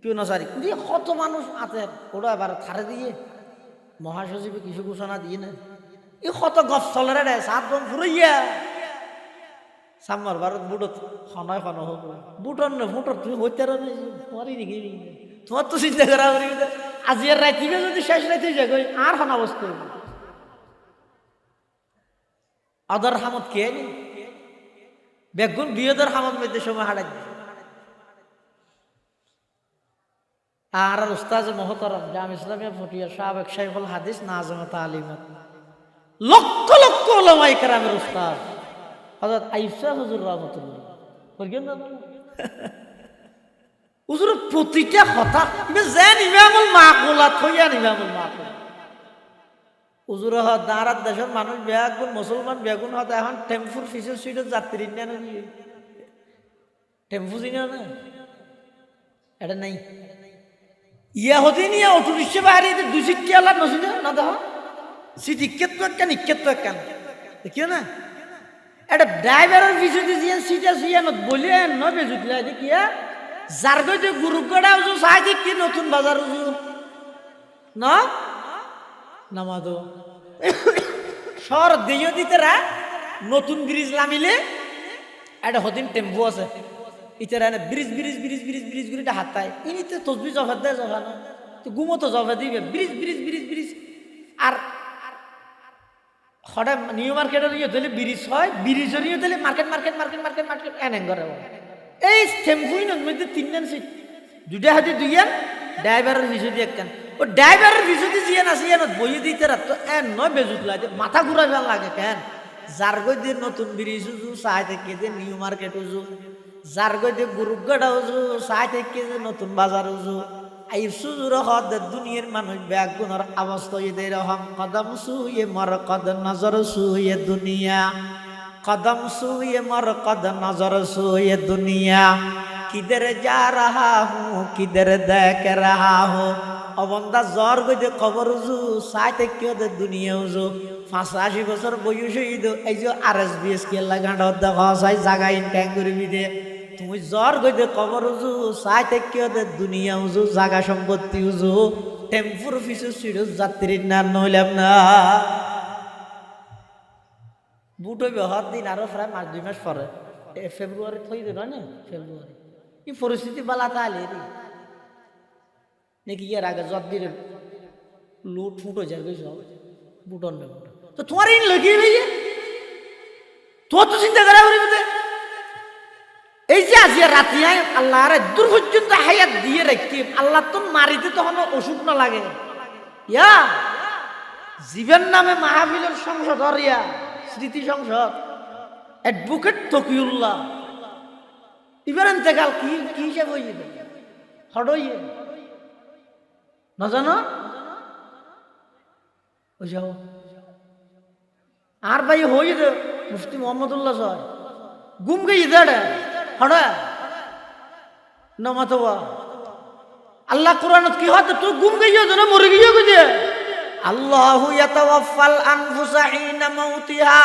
S1: কেউ না সারি দিয়ে কত মানুষ আছে ওরা এবার থারে দিয়ে মহাসচিবে কিছু ঘোষণা দিয়ে না এই কত গপ চলে রে সাত বম ফুরাইয়া সামার ভারত বুটত খনায় খানো হোক বুটর না ফুটর তুমি হইতে তোমারই নাকি তোমার তো চিন্তা করা করি আজি আর রাইতিবে যদি শেষ রাইতে যাই আর খানা বস্তু আদর হামদ কে নি বেগুন বিয়েদের হামদ মধ্যে সময় হারাই আর উস্তাজ মহতরম জাম ইসলামিয়া ফটিয়া সাবেক শাইখুল হাদিস নাজমত আলিমত লক্ষ লক্ষ ওলামাই কেরামের উস্তাদ হযরত আইয়ুব সাহেব হুজুর রাহমাতুল্লাহ বলছেন না হুজুর প্রতিটা কথা যেন ইমামুল মাকুলা থইয়া ইমামুল মাকুলা হুজুর দাঁড়ার দেশের মানুষ বেগুন মুসলমান বেগুন হতে এখন টেম্পুর ফিসের সুইটের যাত্রী নেন টেম্পু চিনে না এটা নাই ইয়া হতে নিয়ে অটো রিক্সা বাইরে দুই সিটকে আলাপ নছিনে না দেখো সিট ইক্কেত তো একখান ইক্কেত তো একখান দেখিও না এটা ড্রাইভারের পিছনে দিয়ে সিটা সিয়ান বলিয়ে নয় বেজুতলা দেখিয়া যার গই গুরুগড়া উজু চাই দেখি নতুন বাজার উজু না নামাদো সর দিও দিতেরা নতুন ব্রিজ নামিলে একটা হদিন টেম্পু আছে ইতারা bridge bridge bridge bridge bridge করে হাত পায় ইনিতে তসবি জফা দেয় জফা না তো গুমো তো জফা দিবে ব্রিজ ব্রিজ ব্রিজ ব্রিজ আর হঠাৎ নিউ মার্কেটের ইয়ে দিলে ব্রিজ হয় ব্রিজের ইয়ে দিলে market market market market market এনে করে এই টেম্পুই মধ্যে 3 সিট দুটা হাতে দুইয়ান ড্রাইভারের পিছু দিয়ে একখান ও ড্রাইভারের পিছু দিয়ে জিয়ান আছে ইয়ানত বইয়ে দিতে রাত তো এন নয় বেজুত লাগে মাথা ঘুরাই ভাল লাগে কেন যার গই দিয়ে নতুন ব্রিজ উজু চাই থেকে যে নিউ মার্কেট উজু যার গই দিয়ে গুরুগড়া উজু চাই থেকে যে নতুন বাজার উজু আইব সুজুর হদ দুনিয়ার মানুষ ব্যাগুনের অবস্থা এদের রহম কদম সুয়ে মর কদ নজর সুয়ে দুনিয়া कदम सूए मर कद नजर सूए दुनिया किधर जा रहा हूँ किधर देख रहा हूँ अबंदा জ্বর গইতে খবর উজু সাইতে কেউ দে দুনিয়া উজু 85 বছর বয়স হইতো এই যে আরএসবিএস কে লাগানো দেখা সাই জায়গা ইনকাম করবি দে তুমি জ্বর গইতে খবর উজু সাইতে কেউ দে দুনিয়া উজু জায়গা সম্পত্তি উজু টেম্পুর ফিসু সিড়ো যাত্রী না নইলাম না বুট হইবে হর দিন আরো প্রায় 2 মাস পরে ফেব্রুয়ারি থই দিল না ফেব্রুয়ারি এই পরিস্থিতি বালা তাহলে নাকি এর আগে জব দিলে লুট ফুটো যায় সব বুটন না তো তোমার ইন লাগিয়ে লইয়ে তোমার তো চিন্তা করা করি এই যে আজ রাতি আয় আল্লাহ রে দূর পর্যন্ত হায়াত দিয়ে রাখি আল্লাহ তো মারিতে তখন অসুখ না লাগে ইয়া জীবন নামে মাহফিলের সংসদ হরিয়া স্মৃতি সংসদ অ্যাডভোকেট তকিউল্লাহ এবার এতেকাল কি কি হিসাব হইয়ে হড়ইয়ে না জানো ওই যাও আর ভাই হই দে মুফতি মোহাম্মদুল্লাহ সাহেব গুম গই ইদাড়ে হড়া নমাতবা আল্লাহ কোরআনত কি হতে তুই গুম গইও না মরে গইও কইছে আল্লাহু ইয়াতাওয়াফাল আনফুসা হিনা মাউতিহা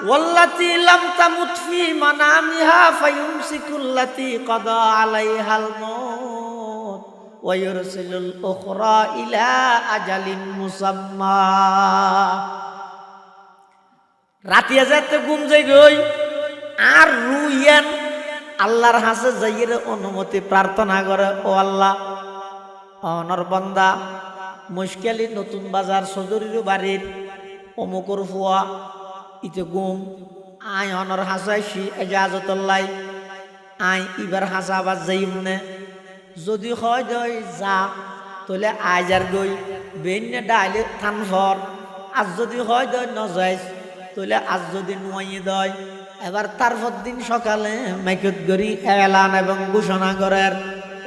S1: ওয়াল্লাতী লাম তামুত ফি মানামিহা ফায়ুমসিকুল্লাতী কাদা আলাইহাল মাউত ওয়া ইউরসিলুল উখরা ইলা আজালিন মুসাম্মা রাতিয়া যাইতে ঘুম যাই গই আর রুইয়ান আল্লাহর হাসে যাইয়ের অনুমতি প্রার্থনা করে ও আল্লাহ অনর বান্দা মুশকিলি নতুন বাজার সজরির বাড়ির অমুকর ফুয়া ইতে গুম আই অনর হাসাইছি এজাজতল্লাই আই ইবার হাসাবাদ যাইমনে যদি হয় দই যা তোলে আইজার গই বেন্নে ডাইলে থানফর আর যদি হয় দই নজাইস তোলে আজ যদি নুয়াইয়ে দেয় এবার তারপর দিন সকালে মাইকত গরি এলান এবং ঘোষণা করার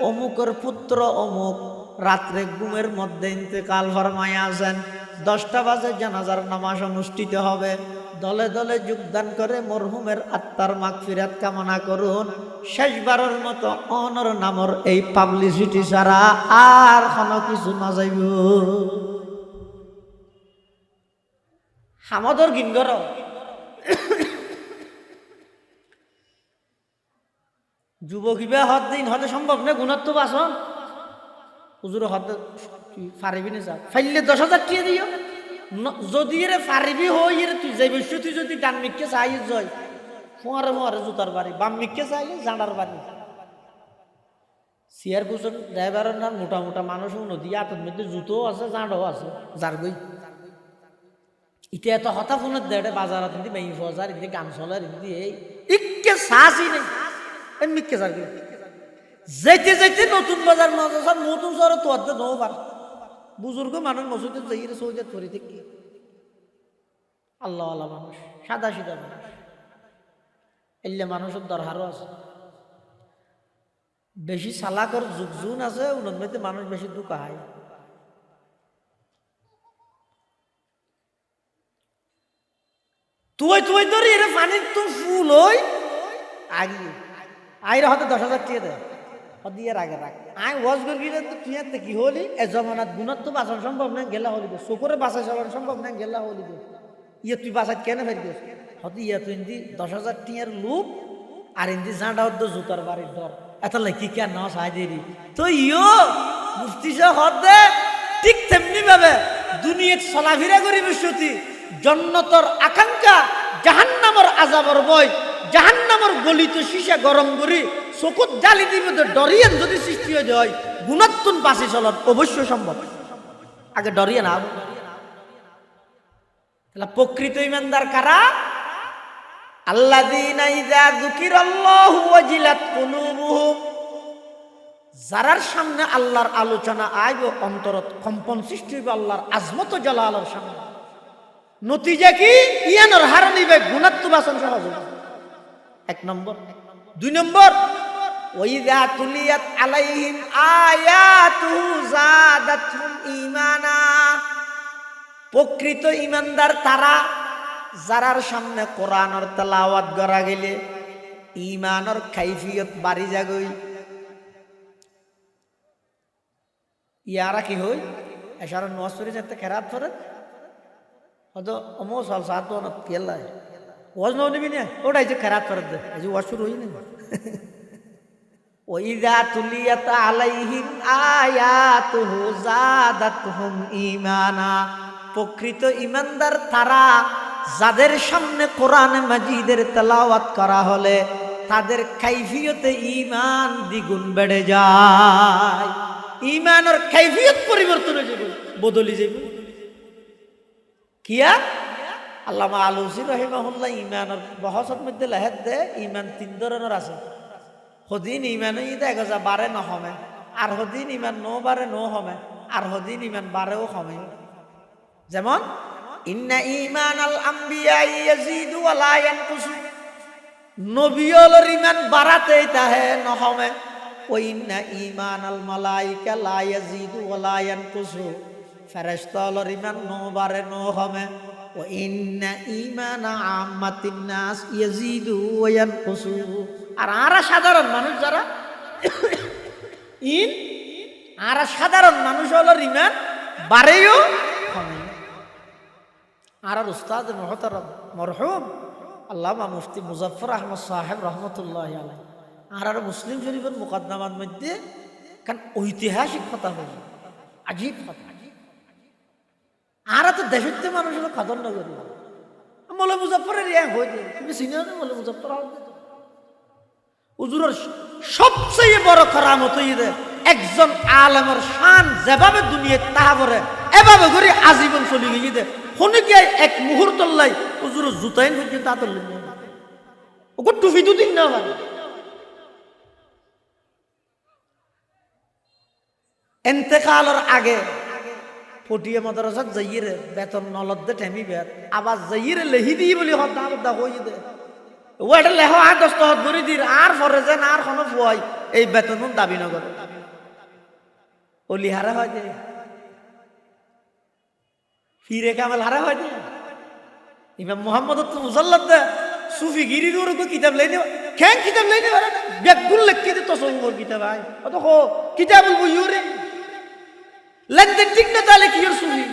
S1: অমুকের পুত্র অমুক রাত্রে ঘুমের মধ্যে ইন্তেকাল ফরমাইয়া আছেন 10টা বাজে জানাজার নামাজ অনুষ্ঠিত হবে দলে দলে যোগদান করে মরহুমের আত্মার মাগফিরাত কামনা করুন শেষবারের মতো অনর নামর এই পাবলিসিটি ছাড়া আর কোনো কিছু না যাইব হামদর গিনগর যুবক ইবা হদ দিন হতে সম্ভব না গুণত্ব বাসন হুজুর হতে পারিবি না স্যার ফাইলে 10,000 টিয়া দিও যদি এরে পারিবি হই এরে তুই যাইবি তুই যদি ডান মিককে চাই জয় ফোয়ারে ফোয়ারে জুতার বাড়ি বাম মিককে চাইলে জাঁড়ার বাড়ি সিয়ার কুসন ড্রাইভারের নাম মোটা মোটা মানুষ নদী আতর মধ্যে জুতোও আছে জাঁড়ও আছে যার গই ইতে এত হতা ফোনের দেড়ে বাজারাত ইন্দি মেই ফজার ইন্দি গান চলার ইন্দি এই ইক্কে সাহসই নেই মিককে যার গই যেতে যেতে নতুন বাজার মাদ্রাসা নতুন শহরে তোয়াতে নবার বুজুর্গ মানুষ মসজিদে যাইয়ে সৌজাত করি থেকে আল্লাহ আল্লাহ মানুষ সাদা সিধা মানুষ এলে মানুষের দরহারও আছে বেশি সালাকর যুগজুন আছে উন্নতিতে মানুষ বেশি দুঃখ হয় তুই তুই ধরি এর পানির তো ফুল হই আগে আইরে হয়তো 10,000 টিয়া দেয় দিয়ে রাগে রাখ আই ওয়াজ গিয়ে তো তুই কি হলি এ জমানাত গুণত তো বাঁচানো সম্ভব না গেলা হলি চকুরে বাঁচা চালানো সম্ভব না গেলা হলি ইয়ে তুই বাঁচাত কেন ফের দিস হয়তো ইয়ে তুই ইন্দি 10,000 টিয়ার লুপ আর ইন্দি জাঁটা হতো জুতার বাড়ির দর এত কি কেন না সাহায্য দিই তো ইয়ো মুফতি সাহেব হদে ঠিক তেমনি ভাবে দুনিয়াত চলাফেরা করি বিশ্বতি জন্নতর আকাঙ্ক্ষা জাহান্নামর আযাবর বই জাহান্নামর গলিত শিশা গরম করি চকুত জালি দিবে তো ডরিয়ান যদি সৃষ্টি হয়ে যায় গুণাত্মন বাসি চলত অবশ্যই সম্ভব আগে ডরিয়ে না তাহলে প্রকৃত ইমানদার কারা আল্লাযীনা ইযা যুকিরাল্লাহু ওয়াজিলাত কুলুবুহুম যারার সামনে আল্লাহর আলোচনা আইব অন্তরত কম্পন সৃষ্টি হইবে আল্লাহর আজমত ও জালালের সামনে নতিজা কি ইয়ানোর হার নিবে গুণাত্ম বাসন সহজ এক নম্বর 2 নম্বর ওয়াইযা তুলিয়াত আলাইহিম আয়াতুহু যাদাতহুম ঈমানা প্রকৃত ঈমানদার তারা যারার সামনে কোরআনের তেলাওয়াত করা গেলে ঈমানের কাইফিয়ত বাড়ি যাগই ইয়ারা কি হই এশারা নসরি যেতে খেরাত করে হয়তো অমো সাল সাত না কেলা ওয়াজ নবী না ওটাই যে খেরাত করে দে এই যে ওয়াজ শুরু হই না ওয়াইযা তুলিয়াত আলাইহিম আয়াতুহু যাদাতহুম ঈমানা প্রকৃত ঈমানদার তারা যাদের সামনে কোরআন মাজিদের তেলাওয়াত করা হলে তাদের কাইফিয়তে ঈমান দ্বিগুণ বেড়ে যায় ঈমানের কাইফিয়ত পরিবর্তন হয়ে যাবে বদলি যাবে কিয়া আল্লামা আলুসি রাহিমাহুল্লাহ ঈমানের বহসত মধ্যে লেখে দে ঈমান 3 ধরনের আছে হদিন ঈমান ইদা এগজা বারে নহমে আর হদিন ঈমান নো বারে নো হমে আর হদিন ঈমান বারেও হমে যেমন ইন্না ঈমানাল আমবিয়া ইয়াজিদু ওয়া লা ইয়ানকুসু নবিয়র ঈমান বাড়াতেই তাহে নহমে ওয়া ইন্না ঈমানাল মালাইকা লা ইয়াজিদু ওয়া লা ইয়ানকুসু ফেরেশতার ঈমান নো বারে নো হমে ও ইন্না ঈমানা আম্মাতিন নাস ইয়াজিদু ওয়া ইয়ানকুসু। আর আরা সাধারণ মানুষ যারা আরা সাধারণ মানুষ হলো ঈমান বাড়েও কমে। আর উস্তাদ মুহতারাম মরহুম আল্লামা মুফতি মুজাফফর আহমদ সাহেব রহমতুল্লাহি আলাইহি আর মুসলিম শরীফের মুকদ্দমার মধ্যে কারণ ঐতিহাসিক কথা হল, আজীব কথা। আর তো দেশের মানুষের কদর না করি মৌলা মুজাফফরের হয়ে যায়। তুমি চিনো না মৌলা মুজাফফর হুজুরের সবচেয়ে বড় করামত হইয়ে একজন আলেমের শান যেভাবে দুনিয়া তাহা করে এভাবে করে আজীবন চলে গিয়ে দে শুনে গিয়ে এক মুহূর্ত লাই হুজুরের জুতাইন পর্যন্ত আতর ওকে টুফি দুদিন না পারে। এন্তেকালের আগে ফটিয়ে মাদ্রাসাত যাইয়ে বেতন নলদে ঠেমি বের আবার যাইয়ে লেহি দিই বলি হতা হতা হয়ে দে ও এটা লেহ আর 10 হাত ধরে দির আর ফরে যেন আর কোনো ফুয়াই এই বেতন দাবি না করে ও লিহারা হয় যে ফিরে কামাল হারা হয় যে ইমাম মোহাম্মদ তো মুসাল্লাত দে সুফি গিরি দূর কো কিতাব লইনে কেন কিতাব লইনে পারে বেগুল লিখে দে তসঙ্গর কিতাব আই অত কো কিতাবুল বুয়ুরে লেনদেন ঠিক না তাহলে কি সুফি।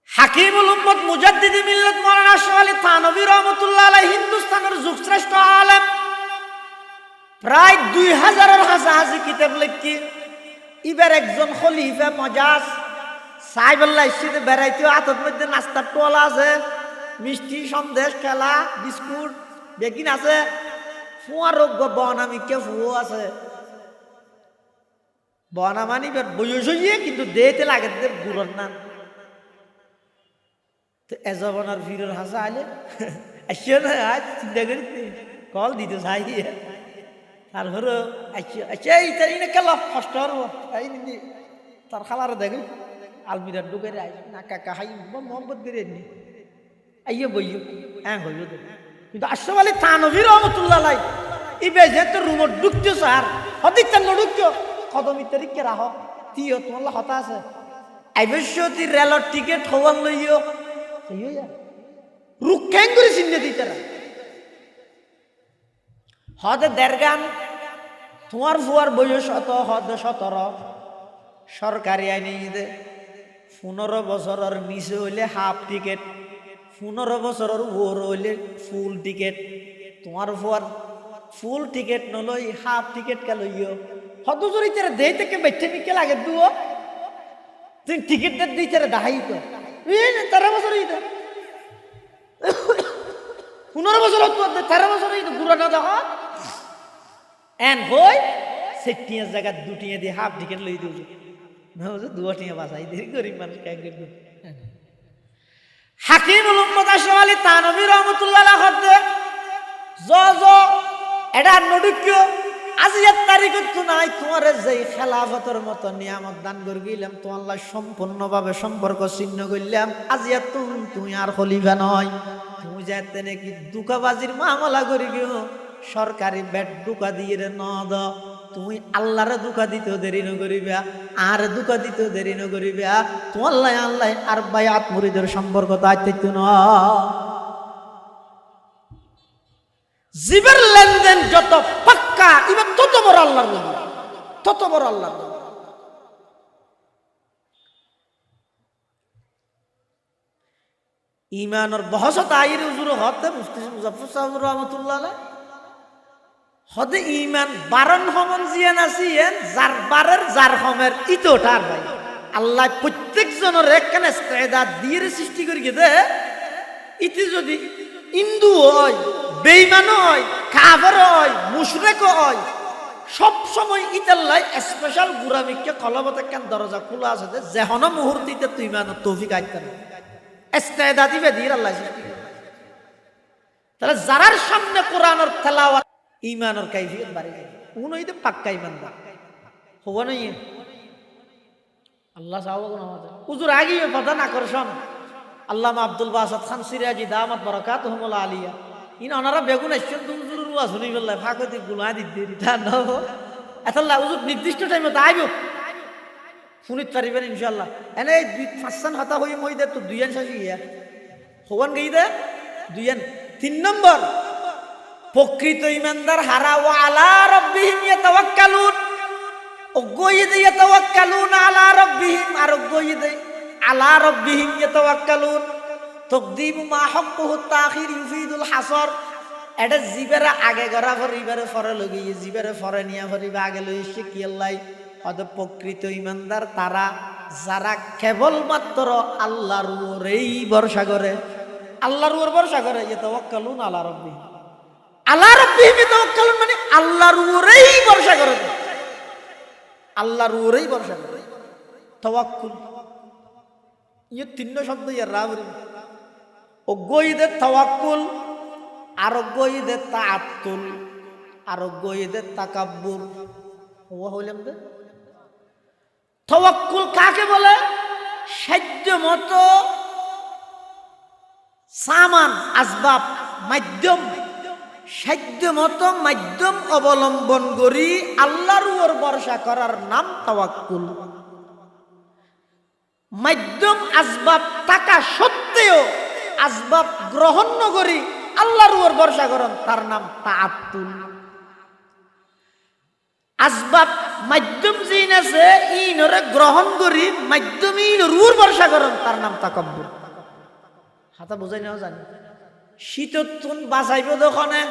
S1: হাকিমুল উম্মত মুজাদ্দিদি মিল্লাত মাওলানা আশরাফ আলী থানভী রাহমাতুল্লাহ আলাইহি হিন্দুস্তানের যুগশ্রেষ্ঠ আলেম প্রায় 2000 এর হাজাহাজি কিতাব লিখি। এবার একজন খলিফা মজাজ সাইবুল্লাহ ইসিতে বেড়াইতে হাতের মধ্যে নাস্তার টোলা আছে, মিষ্টি সন্দেশ খেলা বিস্কুট বেকিন আছে, ফুয়ার বনামিকে ফুয়ো আছে বনামানি বয়স হইয়ে কিন্তু দেতে লাগে গুড়র না এজবানার ভিড়ের হাসা আলে আসছে না আজ চিন্তা করি কল দিতে চাই তারপরে আচ্ছা এই কেল কষ্ট হবো এই তার খালার দেখি আলমিরার ঢুকে না কাকা হাই মোহাম্মদ করে নি আইয়ে বইও হ্যাঁ হইল তো কিন্তু আশরাফ আলী থানভী রাহমাতুল্লাহ আলাইহি ইবে যেতে রুমত ঢুকতে স্যার হদিকটা নড়ুকো কদমি তারিখে রাহ তিও তোমার হতা আছে আইবশ্যতি রেলর টিকেট হওয়ার লইও রুক্ষেন করে চিহ্নে দিতে হদে দেড়গান তোমার ফুয়ার বয়স হত হদে 17 সরকারি আইনে 15 বছরের নিচে হইলে হাফ টিকেট 15 বছরের ওর হইলে ফুল টিকেট। তোমার ফুয়ার ফুল টিকেট নলই হাফ টিকেট কে লইও হদ জড়িতে দে থেকে বেঠে নিকে লাগে দুও তুই টিকিট দিতে দাহাই তো 13 বছর 15 বছর 13 বছর ঘুরা না দেখা এন হই সেটিয়া জায়গা দুটিয়া দিয়ে হাফ টিকেট লই দিও না দুটিয়া বাঁচাই দিয়ে গরিব মানুষ কে করবে। হাকিমুল উম্মত আশরাফ আলী থানভী রাহমাতুল্লাহ আলাইহি জ এটা নডুক্য আজিয়ার তারিখ তো নাই তোমার যে খেলাফতের মতো নিয়ামত দান করে গেলাম তোমার সম্পূর্ণভাবে সম্পর্ক ছিন্ন করলাম আজিয়া তুমি আর খলিফা নয় তুমি যাতে নাকি দুকাবাজির মামলা করে গিয়েও সরকারি বেড দুকা দিয়ে ন দ তুমি আল্লাহরে দুকা দিতেও দেরি ন করিবা আর দুকা দিতেও দেরি ন করিবা তোমার আল্লাহ আর বায়াত মুরিদের সম্পর্ক দায়িত্ব নয়। জীবের লেনদেন যত পাক্কা এবার তত বড় আল্লাহর বলি তত বড় আল্লাহর বলি। ইমানের বহসত আইর হুজুর হতে মুফতি মুজাফফর সাহেব রাহমাতুল্লাহ আলাইহি হদে ইমান বারণ হমন জিয়ান আসিয়েন যার বারের যার হমের ইতোটার ভাই আল্লাহ প্রত্যেক জনের একখানে ইস্তেদাদ দিয়ে সৃষ্টি করি দে ইতি যদি হিন্দু হয় বেঈমান হয় কাফের হয় মুশরিক হয় সব সময় ইতাল্লাই স্পেশাল গুরামিকে কলবতে কেন দরজা খোলা আছে যেহন মুহূর্তে তুই ইমানের তৌফিক আইতে না ইস্তেদাদি বেদির আল্লাহ সৃষ্টি করে। তাহলে যারার সামনে কোরআনের তেলাওয়াত ইমানের কাইফিয়ত বাড়ে যায় উনি তো পাক্কা ইমানদার হবো না আল্লাহ সাহাব হুজুর আগে প্রধান আকর্ষণ আল্লামা আব্দুল বাসাত খান সিরাজি দামাত বারাকাতুহুল আলিয়া ইন ওনারা বেগুন আসছেন তো হুজুরের ওয়াজ শুনি বললাই ফাঁকতি গুলা দিতে তা নব এতলা হুজুর নির্দিষ্ট টাইমে তো আইব শুনিত পারিবেন ইনশাল্লাহ। এনে দুই পাঁচখান হাতা হই মই দে তো দুইয়ান শাসি গিয়া হবান গই দে দুইয়ান। 3 নম্বর প্রকৃত ইমানদার হারা ওয়া আলা রাব্বিহিম ইয়াতাওয়াক্কালুন। ও গইদে ইয়াতাওয়াক্কালুন আলা রাব্বিহিম, আর গইদে আলা রাব্বিহিম ইয়াতাওয়াক্কালুন। তাকদীম মা হাক্কুহু তাখির ইউফিদুল হাসর। এটা জিবেরা আগে গড়া ফরিবারে ফরে লগিয়ে জিবেরে ফরে নিয়া ফরিবা আগে লইছে কি আল্লাহ। অত প্রকৃত ইমানদার তারা যারা কেবলমাত্র আল্লাহর উপরেই ভরসা করে, আল্লাহর উপর ভরসা করে। ইয়াতাওয়াক্কালুন আলা রাব্বিহিম, আলা রাব্বিহিম ইয়াতাওয়াক্কালুন মানে আল্লাহর উপরেই ভরসা করে, আল্লাহর উপরেই ভরসা করে। তাওয়াক্কুল ইয়ে 3 শব্দ ইয়ার রাবরি। ও গইদে তাওয়াক্কুল, আর গইদে তাআত্তুল, আর গইদে তাকাব্বুর। ও হইলাম দে তাওয়াক্কুল কাকে বলে? সাধ্য মতো সামান আসবাব মাধ্যম, সাধ্য মতো মাধ্যম অবলম্বন করি আল্লাহর উপর ভরসা করার নাম তাওয়াক্কুল। মাধ্যম আসবাব টাকা সত্ত্বেও আসবাব গ্রহণ করি আল্লাহর উপর ভরসা করেন তার নাম তাআত্তুল। আসবাব মাধ্যম জিন আছে ইনরে গ্রহণ করি মাধ্যম ইনর উপর ভরসা করেন তার নাম তাকাব্বুর। হাতা বুঝাই নাও জানি শীততুন বাঁচাইব দোকানে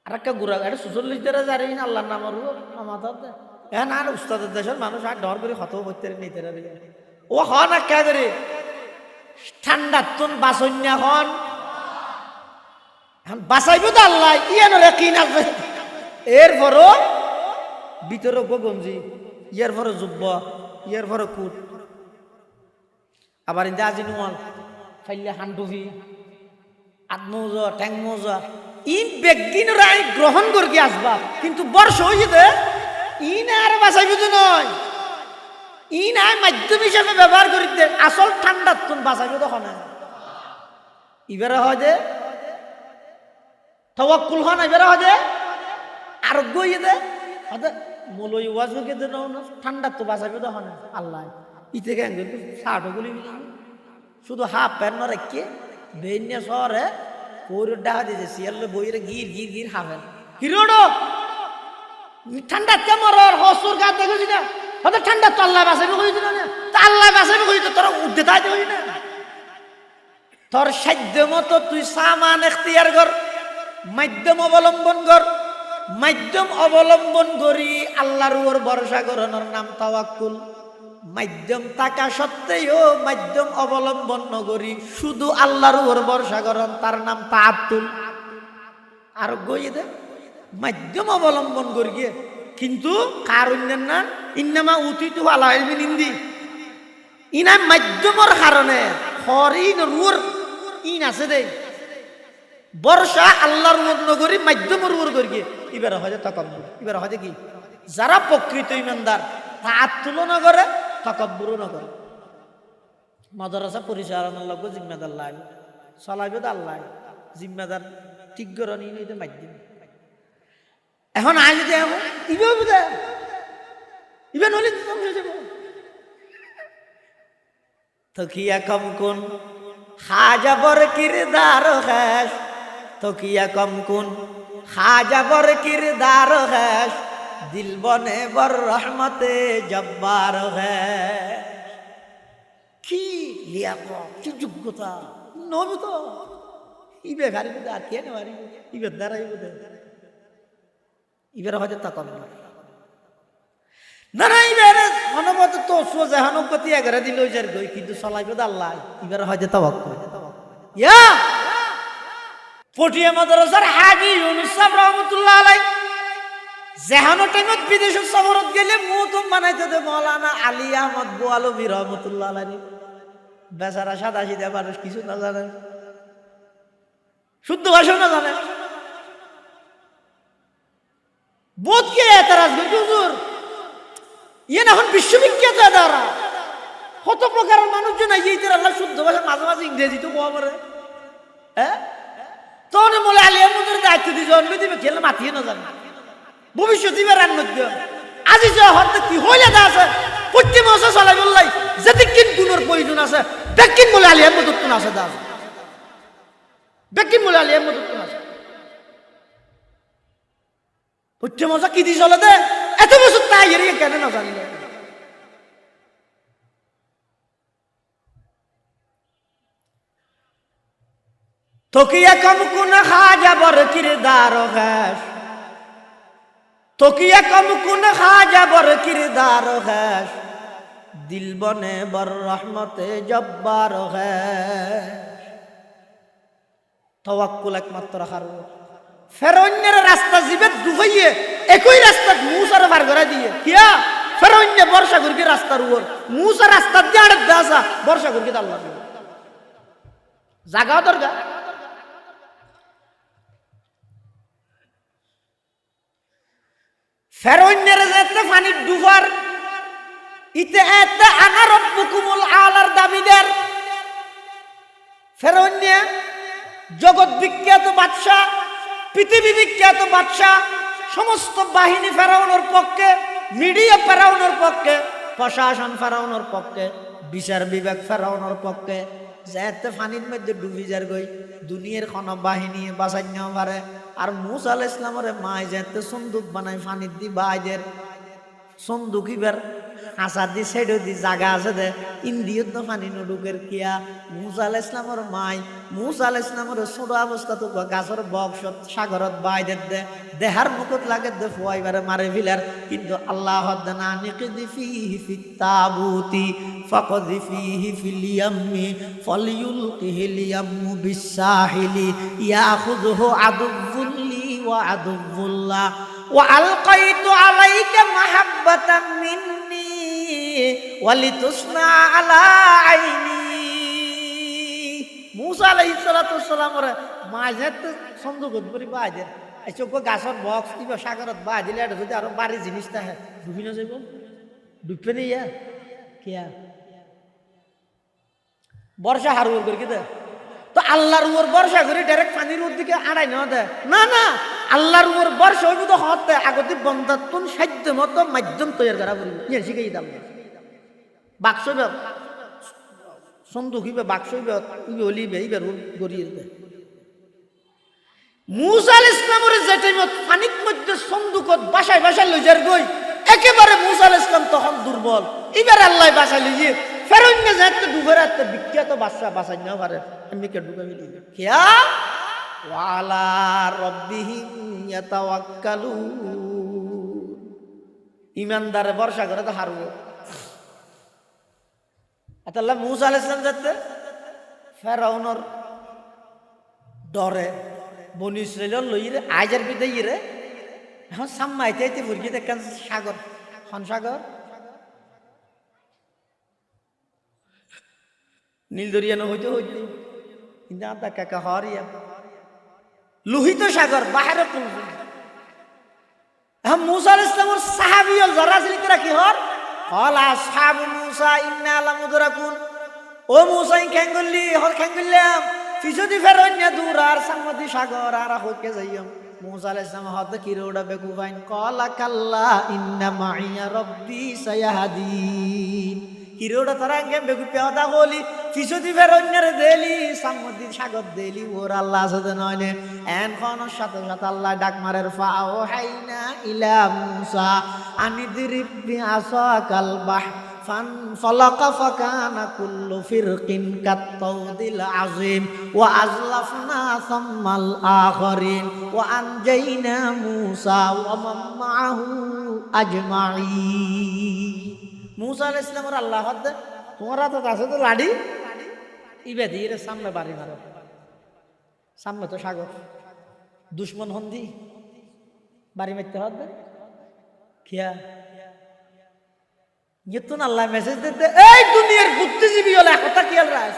S1: আর একটা গুড়া গাড়ি ৪৪ টাকা জারি না আল্লাহর নামের উপর মাথার দে এখন আর উস্তাদের দেশের মানুষ আর ডর করে হত করতে নিতে ও হন একটা করে ঠান্ডার তুন বাঁচন্যা হন এখন বাঁচাইব তো আল্লাহ ইয়ানরে কিন আছে। এরপরও ভিতরে গঞ্জি, ইয়ার পরে জুব্ব, ইয়ার পরে কুট, আবার ইন্দা আজি নোয়াল ফাইলে হান্ডুভি আত্মৌজা ট্যাং মৌজা ইন বেগদিন রায় গ্রহণ করি আসবাব কিন্তু বর্ষ হইতে ইন আর বাঁচাইব তো নয়, ইন আয় মাধ্যম হিসাবে ব্যবহার করিতে আসল ঠান্ডার তুন বাঁচাইব তখন ইবারে হয় যে তাওয়াক্কুল হন ইবারে হয় যে আরোগ্য হয়ে দে মলই ওয়াজ হয়ে দে ঠান্ডার তো বাঁচাইব তখন আল্লাহ ইতে কেন শার্টগুলি শুধু হাফ প্যান্ট রেখে বেন্যা শহরে পৌরের ডাহা দিয়েছে শিয়ালে বইরে গির গির গির হাফেন হিরোডো ঠান্ডা কেমন হসুর গা দেখেছি না হয়তো ঠান্ডা তো আল্লাহ বাঁচাবে কইছি না তা আল্লাহ বাঁচাবে কইতো তোরা উঠতে তাইতে হই না তোর সাধ্য মতো তুই সামান এখতিয়ার কর, মাধ্যম অবলম্বন কর, মাধ্যম অবলম্বন করি আল্লাহর উপর ভরসা করানোর নাম তাওয়াক্কুল। মাধ্যম থাকা সত্ত্বেও মাধ্যম অবলম্বন করি শুধু আল্লাহর উপর ভরসা করেন তার নাম তাআত্তুল। আর গইয়ে দে মাধ্যম অবলম্বন করি গিয়ে কিন্তু কার অন্যের না ইন্নামা উতিতু আলা ইলমিন ইনদি ইনা মাধ্যমের কারণে হরিন রুর ইন আছে দে বর্ষা আল্লাহর উপর নগরী মাধ্যমের উপর করি গিয়ে এবারে হয় তাকাব্বুর। এবারে হয় কি যারা প্রকৃত ইমানদার তাআত্তুল না করে তাকাব্বুরও না করে। মাদ্রাসা পরিচালনার লগে জিম্মেদার লাগে চলাইবে তো আল্লাহ জিম্মেদার ঠিক করনি এটা মাধ্যম। এখন আজ যদি এখন ইবে বুঝে ইবে নলে হয়ে যাব তকিয়া কম কোন খাজা বর কিরদার হ্যাস, তকিয়া কম কোন খাজা বর কিরদার হ্যাস, দিল বনে বর রহমতে জব্বার হ্যাস। কি লিয়াকত কি যোগ্যতা নবী তো ইবে গাড়ি বুঝে আর কে নেওয়ারি ইবে দাঁড়াই বুঝে ইবের হয়তো তাকব না না ইবের অনুমত তো সোজা হানুকতি এগারে দিল যার গই কিন্তু চলাইবে আল্লাহ ইবের হয়তো তাওয়াক্কুল। ইয়া পটিয়া মাদ্রাসার হাজী ইউনুস সাহেব রহমাতুল্লাহ আলাইহি যেহানো টাইমত বিদেশ সফরত গেলে মুতুম বানাইতে দে মাওলানা আলী আহমদ বোয়ালবী রহমাতুল্লাহ আলাইহি বেচারা সাদা সিধা মানুষ কিছু না জানে, শুদ্ধ ভাষা না জানে, বোধকে এতরাজ করছে হুজুর ইয়ে এখন বিশ্ববিখ্যাত দ্বারা কত প্রকারের মানুষজন এই আল্লাহ শুদ্ধ ভাষা মাঝে মাঝে ইংরেজি তো কোয়া পারে হ্যাঁ তখন বলে আলী আহমদের দায়িত্ব দিয়ে জন্মে দিবে খেলে মাতিয়ে না জানে ভবিষ্যৎ দিবে রান্না আজি যে হতে কি হইলে দা আছে পশ্চিম আছে চলাই বললাই যদি কিন গুণের প্রয়োজন আছে বেকিন বলে আলিয়ার মদত কোন আছে দা বেকিন বলে আলিয়ার মদত কোন আছে পশ্চিম আছে কি দি চলে দে এত বছর তাই এর কেন না জানি না তকিয়া কম কোন খাজা বর কিরদার গাস তকিয়া কম কোন খাজা বর কিরদার গাস দিল বনে বর রহমতে জব্বার গাস তাওয়াক্কুল একমাত্র রাখার ফেরাউনের রাস্তা জিবে ডুবাইয়ে একই রাস্তা মুসার পার করে দিয়ে কিয়া ফেরাউনে বর্ষা করকে রাস্তার উপর মুসা রাস্তা দিয়ে আড়ে দাসা বর্ষা করকে আল্লাহ জায়গা দরকার ফেরাউনের যেতে পানি ডুবার ইতে এতে আনা রব্বুকুমুল আলার দাবিদার ফেরাউনে জগৎ বিখ্যাত বাদশা পৃথিবী বিখ্যাত বাদশা সমস্ত বাহিনী ফেরাউনের পক্ষে মিডিয়া ফেরাউনের পক্ষে প্রশাসন ফেরাউনের পক্ষে বিচার বিভাগ ফেরাউনের পক্ষে যেতে পানির মধ্যে ডুবি যার গই দুনিয়ার কোন বাহিনী বাঁচাই না পারে আর মুসা আলাইহিস সালামের মায় যেতে সন্দুক বানাই পানির দি বাইদের সন্দুক ইবার হাসা দি সেডো দি জায়গা আছে দে ইন্দিয়ত তো পানি নডুকের কিয়া মুসা আলাইহিস সালামের মায় মুসা আলাইহিস সালামের ছোট অবস্থা তো গাছের বক্সত সাগরত বাইদের দে দেহার মুখত লাগে দে ফুয়াইবারে মারে ফিলার কিন্তু আল্লাহ দানা নিকদি ফিহি ফিত তাবুতি ফাকদি ফিহি ফিল ইয়ামি ফালইউলকিহিল ইয়ামু বিসাহিলি ইয়াখুযুহু আদুবুল্লি ওয়া আদুবুল্লাহ ওয়া আলকাইতু আলাইকা মাহাব্বাতাম মিন্নি ওয়ালিতুসনা আলা আইনি মুসা আলাইহিস সালাতু ওয়াসসালামের মাঝেত সন্দুকত পরি বাইদের চোখ গাছর বক্স কিবা সাগরত বাই দিলে এটা যদি আরো বাড়ি জিনিস থাকে ডুবি না যাইব ডুববে নি ইয়া কিয়া বর্ষা হারুর করে কি দে তো আল্লাহর উপর ভরসা করে ডাইরেক্ট পানির দিকে আড়াই না দে না না আল্লাহর উপর ভরসা হইব তো হতে আগতে বন্দাতুন সাধ্য মতো মাধ্যম তৈরি করা বলি ইয়ে শিখাই দাম বাক্স সন্দুক হইবে বাক্স হইবে অলিবে এইবার গড়িয়ে দে মুসা আলাইহিস সালামের যে টাইমত পানির মধ্যে সন্দুকত বাসায় বাসায় লই যার গই একেবারে মুসা আলাইহিস সালাম তখন দুর্বল এবার আল্লাহ বাসায় লইয়ে ফেরাউনে যাতে ডুবে রাখতে বিখ্যাত বাদশা বাসায় না পারে আমি কে ডুবে মিলি কিয়া ওয়ালা রাব্বিহিম ইয়াতাওয়াক্কালুন ইমানদারে ভরসা করে তো হারবো আল্লাহ মুসা আলাইহিস সালাম যাতে ফেরাউনের ডরে বনি ইসরাইল লইরে আইজার বিদায় রে এখন সাম্মাইতে আইতে বুঝি দেখেন সাগর খন সাগর নীল দরিয়ানো হইতে হইতে কিন্তু আদা কাকা হরিয়া লোহিত সাগর বাহিরে কোন এখন মুসা আলাইহিস সালামের সাহাবী যারা ছিলেন তারা কি হর قال اصحاب موسى إنا لمدركون ও মুসা খেঙ্গলি হল খেঙ্গলিয়াম ফিসদি ফেরন্যা দূর আর সামদি সাগর আর হকে যাইয়াম মুসা আলাইহিস সালাম হত কিরোডা বেকুফাইন ক্বালা কাল্লা ইন্না মাইয়া রব্বি সায়াহদিন কিরোডা তারাঙ্গে বেকু পেওদা হলি ফিসদি ফেরন্যারে দেলি সামদি সাগর দেলি ওর আল্লাহ সাথে নয়নে এন কোন সাথে সাথে আল্লাহ ডাক মারের ফাও হাইনা ইলা মুসা আনিদরিব বিআসাকাল বাহ فانفلق فكان كل فرق كالطود العظيم وأزلفنا ثم الآخرين وأنجينا موسى ومن معه أجمعين موسى عليه السلام الله حد তোমারা তো আছে তো লাড়ি ইবে দিয়ে সামনে বাড়ি মারো সামনে তো সাগর দুশ্মন হন্দি বাড়ি মারতে হবে কিয়া ইয়তুন আল্লাহ মেসেজ দিতে এই দুনিয়ার বুদ্ধিজীবী হলে কথা খেয়াল রাখ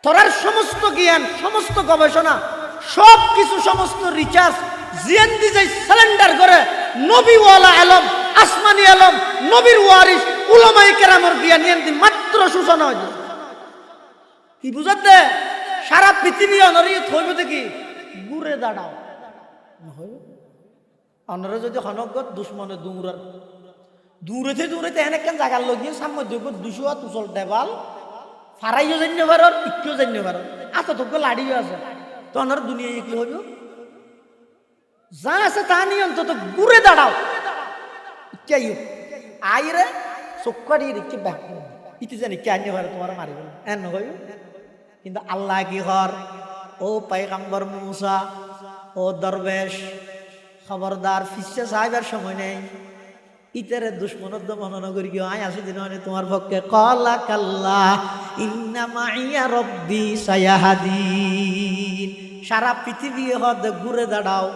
S1: তোরার সমস্ত জ্ঞান সমস্ত গবেষণা সব কিছু সমস্ত রিচার্জ জিএন দিতে সিলিন্ডার করে নবীওয়ালা আলম আসমানি আলম নবীর ওয়ারিস উলামায়ে কেরামের জ্ঞান নিয়ে মাত্র সূচনা হয় কি বুঝাতে সারা পৃথিবী অনরিত হইবে দেখি ঘুরে দাঁড়াও অন্যরা যদি হনগত দুশ্মনে দূরেতে এনেকেন জায়গার লগিয়ে সামনে দেখব 200 তুচল দেবাল ফারাইও জান্য পারর ইচ্ছেও জান্য পারর এতটুকু লাড়িও আছে তো অন্যরা দুনিয়া কি হইব যা আছে তা নিয়ে অন্তত ঘুরে দাঁড়াও ইচ্ছাই আইরে চক্কারি রেখে ব্যাক ইতি জানি কে আনিয়ে পারে তোমার মারিব এন হইব কিন্তু আল্লাহ কি হর ও পয়গম্বর মুসা ও দরবেশ খবরদার ফিসে সাহেবের সময় নেই ইতারে দুশ্মনদ্দ মননা করি কি আয় আসি দিন তোমার পক্ষে কলা কাল্লা ইন্না মাইয়া রব্বি সায়াহাদিন সারা পৃথিবী হদ ঘুরে দাঁড়াও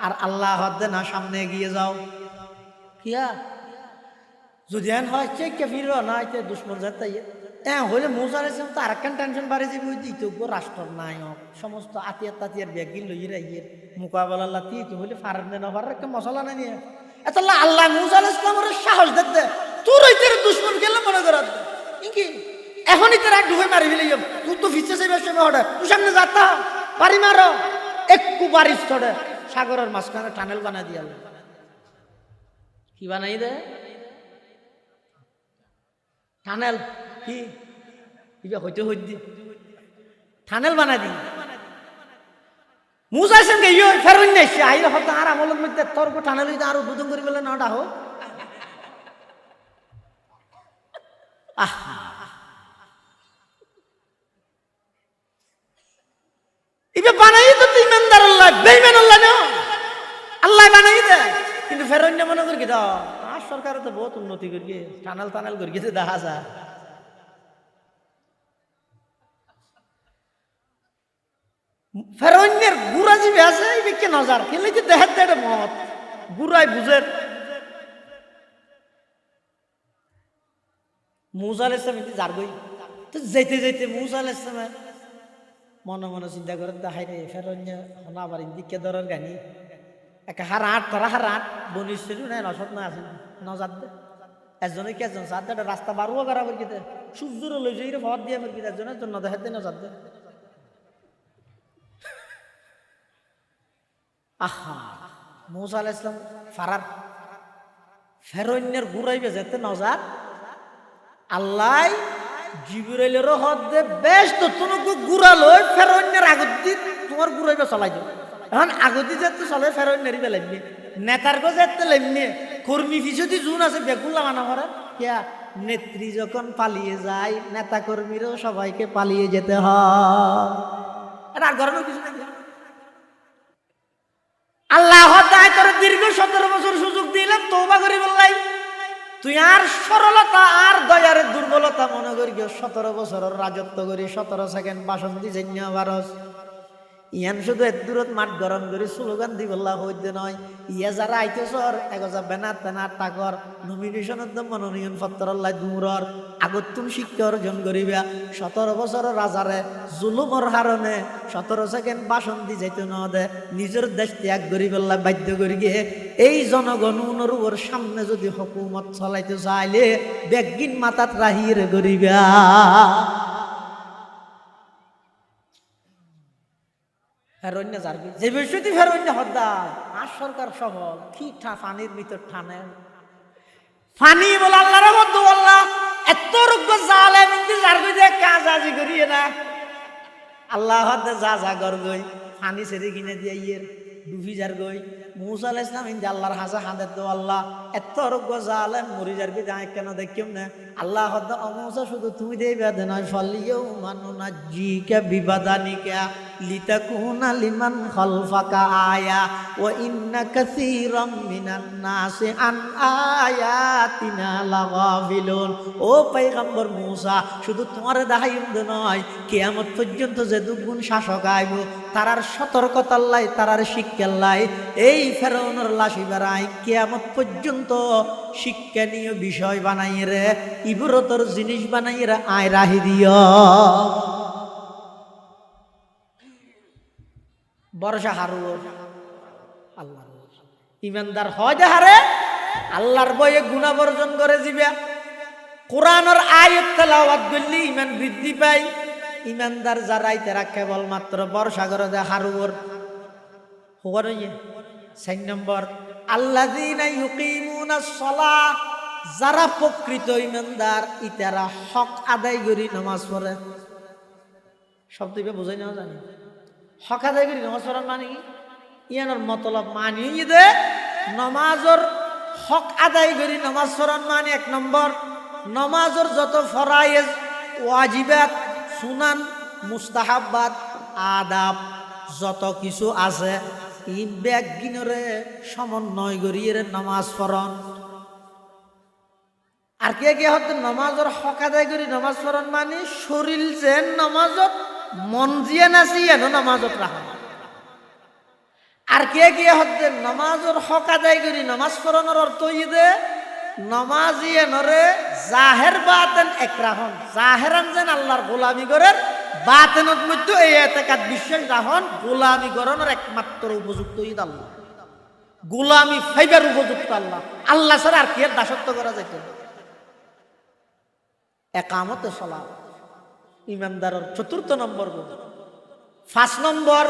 S1: আর আল্লাহ হদ না সামনে এগিয়ে যাও কিয়া যদি এন হয় চেক ফিরো না এতে দুশ্মন যাতাই হলে মৌসা তো আর একখান টেনশন বাড়ে যাবে ওই দ্বিতীয় রাষ্ট্র নায়ক সমস্ত আতিয়ার তাতিয়ার ব্যাগিল লইয়ে রাইয়ের মোকাবেলা লাতিয়ে কি হলে ফারার না ফারার একটা মশলা না নিয়ে এত আল্লাহ মুসা আলাইহিস সালামের সাহস দেখতে তোর ওই তেরে দুশ্মন গেলে মনে করার কি এখনই তোর এক ঢুকে মারি ফেলে তুই তো ফিসে যাবে সময় হঠাৎ তুই সামনে যাতা পারি মারো একটু বারিশ চড়ে সাগরের মাঝখানে টানেল বানাই দিয়ে কি বানাই দে টানেল কি হইতে হইতে টানেল বানাই দি মুসা সঙ্গে ইয়ে ফেরুন নেছে আইলে হয়তো আর আমলের মধ্যে তর্ক টানেল হইতে আরো দুদন করে বলে না ডাহো ইবে বানাই তো তুই ইমানদার আল্লাহ বেঈমান আল্লাহ না আল্লাহ বানাই দে কিন্তু ফেরুন না মনে করি দাও আর সরকার তো বহুত উন্নতি করি টানেল করি গেছে দেখা যায় ফেরনের গুড়া জিবে আছে কে নজার খেলে যে দেহের দেড় মত গুড়াই বুঝের মুসা আলাইহিস সালাম যার গই তো যেতে মুসা আলাইহিস সালাম মনে চিন্তা করে দেখাই রে ফেরন্য না আবার ইন্দিকে ধরার গানি একটা হারাট তারা হারাট বনিছিল না নসত না আছে নজার দে একজনে কি একজন সাত রাস্তা বারুয়া করা করি কে সূর্যর লই যাই রে ভর দিয়ে আমার কি একজনের জন্য দেখার দে নজার দে মুসা আলাইহিস সালাম ফারার ফেরনের গুড়াইবে যেতে নজার আল্লাহ জিবরাইলেরও হদ দে বেশ তো তোমাকে গুড়া লই ফেরনের আগত দি তোমার গুড়াইবে চলাই যাও এখন আগতি যেতে চলে ফেরনেরই বেলাইবি নেতার গো যেতে লাইবনি কর্মী পিছুতি জুন আছে বেগুলা মানা করে কিয়া নেত্রী যখন পালিয়ে যায় নেতা কর্মীরও সবাইকে পালিয়ে যেতে হয় এটা আর গরমের কিছু নাই আল্লাহ তাআলা তোর দীর্ঘ 17 বছর সুযোগ দিলাম তওবা করি বললাই তুই আর সরলতা আর দয়ার দুর্বলতা মনে করি 17 বছরের রাজত্ব করি 17 সেকেন্ড ভাষণ দি জন্য ভারস ইয়ান শুধু এত দূরত মাঠ গরম করে স্লোগান দি বললা হইতে নয় ইয়া যারা আইতেছর এগজা বেনার তেনার টাকর নমিনেশনের মনোনয়ন পত্র লাই দূরর আগত তুমি শিক্ষা অর্জন করিবা 17 বছরের রাজারে জুলুমর হারণে 17 সেকেন্ড ভাষণ দি যাইতে ন দে নিজের দেশ ত্যাগ করি বললা বাধ্য করি গিয়ে এই জনগণ অনুর সামনে যদি হুকুমত চলাইতে চাইলে বেগিন মাথাত রাহির করিবা ফেরন্য যারবি যে বিষয়টি ফেরন্য হদ্দার আর সরকার সবল কি পানির ভিতর ঠানে পানি বলে আল্লাহর মধ্যে আল্লাহ এত রোগ্য জালেম ইন্দি যারবি যে কাজ আজি করিয়ে না আল্লাহ হদ্দে যা গই পানি ছেড়ে কিনে দিয়ে ইয়ের ডুবি যার গই মুসা আলাইহিস সালাম ইন্দি আল্লাহর হাজা হাঁদের দো আল্লাহ এত রোগ্য জালেম মরি যারবি যাই কেন দেখিম না আল্লাহ হদ্দে অমুসা শুধু তুমি দেই বেদে নয় ফলিও মানুনা জি কে বিবাদানিকা লিতাকুনা লিমান খালফাকা আয়া ওয়া ইন্না কাসীরাম মিনান নাসি আন আয়াতিনা লাগাফিলুন ও পয়গম্বর মুসা শুধু তোমারে দেখাইম দে নয় কিয়ামত পর্যন্ত যে দুগুণ শাসক আইব তারার সতর্কতার লাই তারার শিক্ষার লাই এই ফেরাউনের লাশি বেড়াই কিয়ামত পর্যন্ত শিক্ষণীয় বিষয় বানাই রে ইবরতর জিনিস বানাই রে আয় রাহি দিও বর্ষা হারু আল্লাহ ইমানদার হয় দে হারে আল্লাহর বয়ে গুনাহ বর্জন করে যাবে কোরআনের আয়াত তেলাওয়াত করলে ঈমান বৃদ্ধি পায় ইমানদার যারাই তারা কেবলমাত্র বর্ষা করে দে হারুর হওয়ার 4 নম্বর আল্লাযীনা ইউকিমুনাস সালাহ, যারা প্রকৃত ঈমানদার ইতারা হক আদায় করি নামাজ পড়ে। শব্দ বুঝাই না জানি হক আদায় করি নামাজ পড়ার মানে কি? ইয়ানোর মতলব মানিয়ে দে নমাজর হক আদায় করি নামাজ পড়ার মানে এক নম্বর নমাজর যত ফরায়েজ ওয়াজিবাত সুনান মুস্তাহাব্বাত আদাব যত কিছু আছে ই ব্যাগিনরে সমন্বয় করি এর নামাজ পড়ন। আর কে কে হতে নামাজর হক আদায় করি নামাজ পড়ন মানে শরীর যেন নামাজত মন জিয়া নাচি এনো নামাজত রাখা। আর কে কে হতে নামাজর হক আদায় করি নামাজ পড়ানোর অর্থ ইদে নামাজি এনরে জাহের বাতেন এক রাহন, জাহেরান যেন আল্লাহর গোলামি করেন, বাতেনত মধ্যে এই এতেকাত বিশ্বাস রাহন গোলামি করানোর একমাত্র উপযুক্ত ঈদ আল্লাহ, গোলামি ফাইবার উপযুক্ত আল্লাহ, আল্লাহ ছাড়া আর কি দাসত্ব করা যেত। একামতে সালাত ইমানদারের চতুর্থ নম্বর গুণ। ৫ নম্বর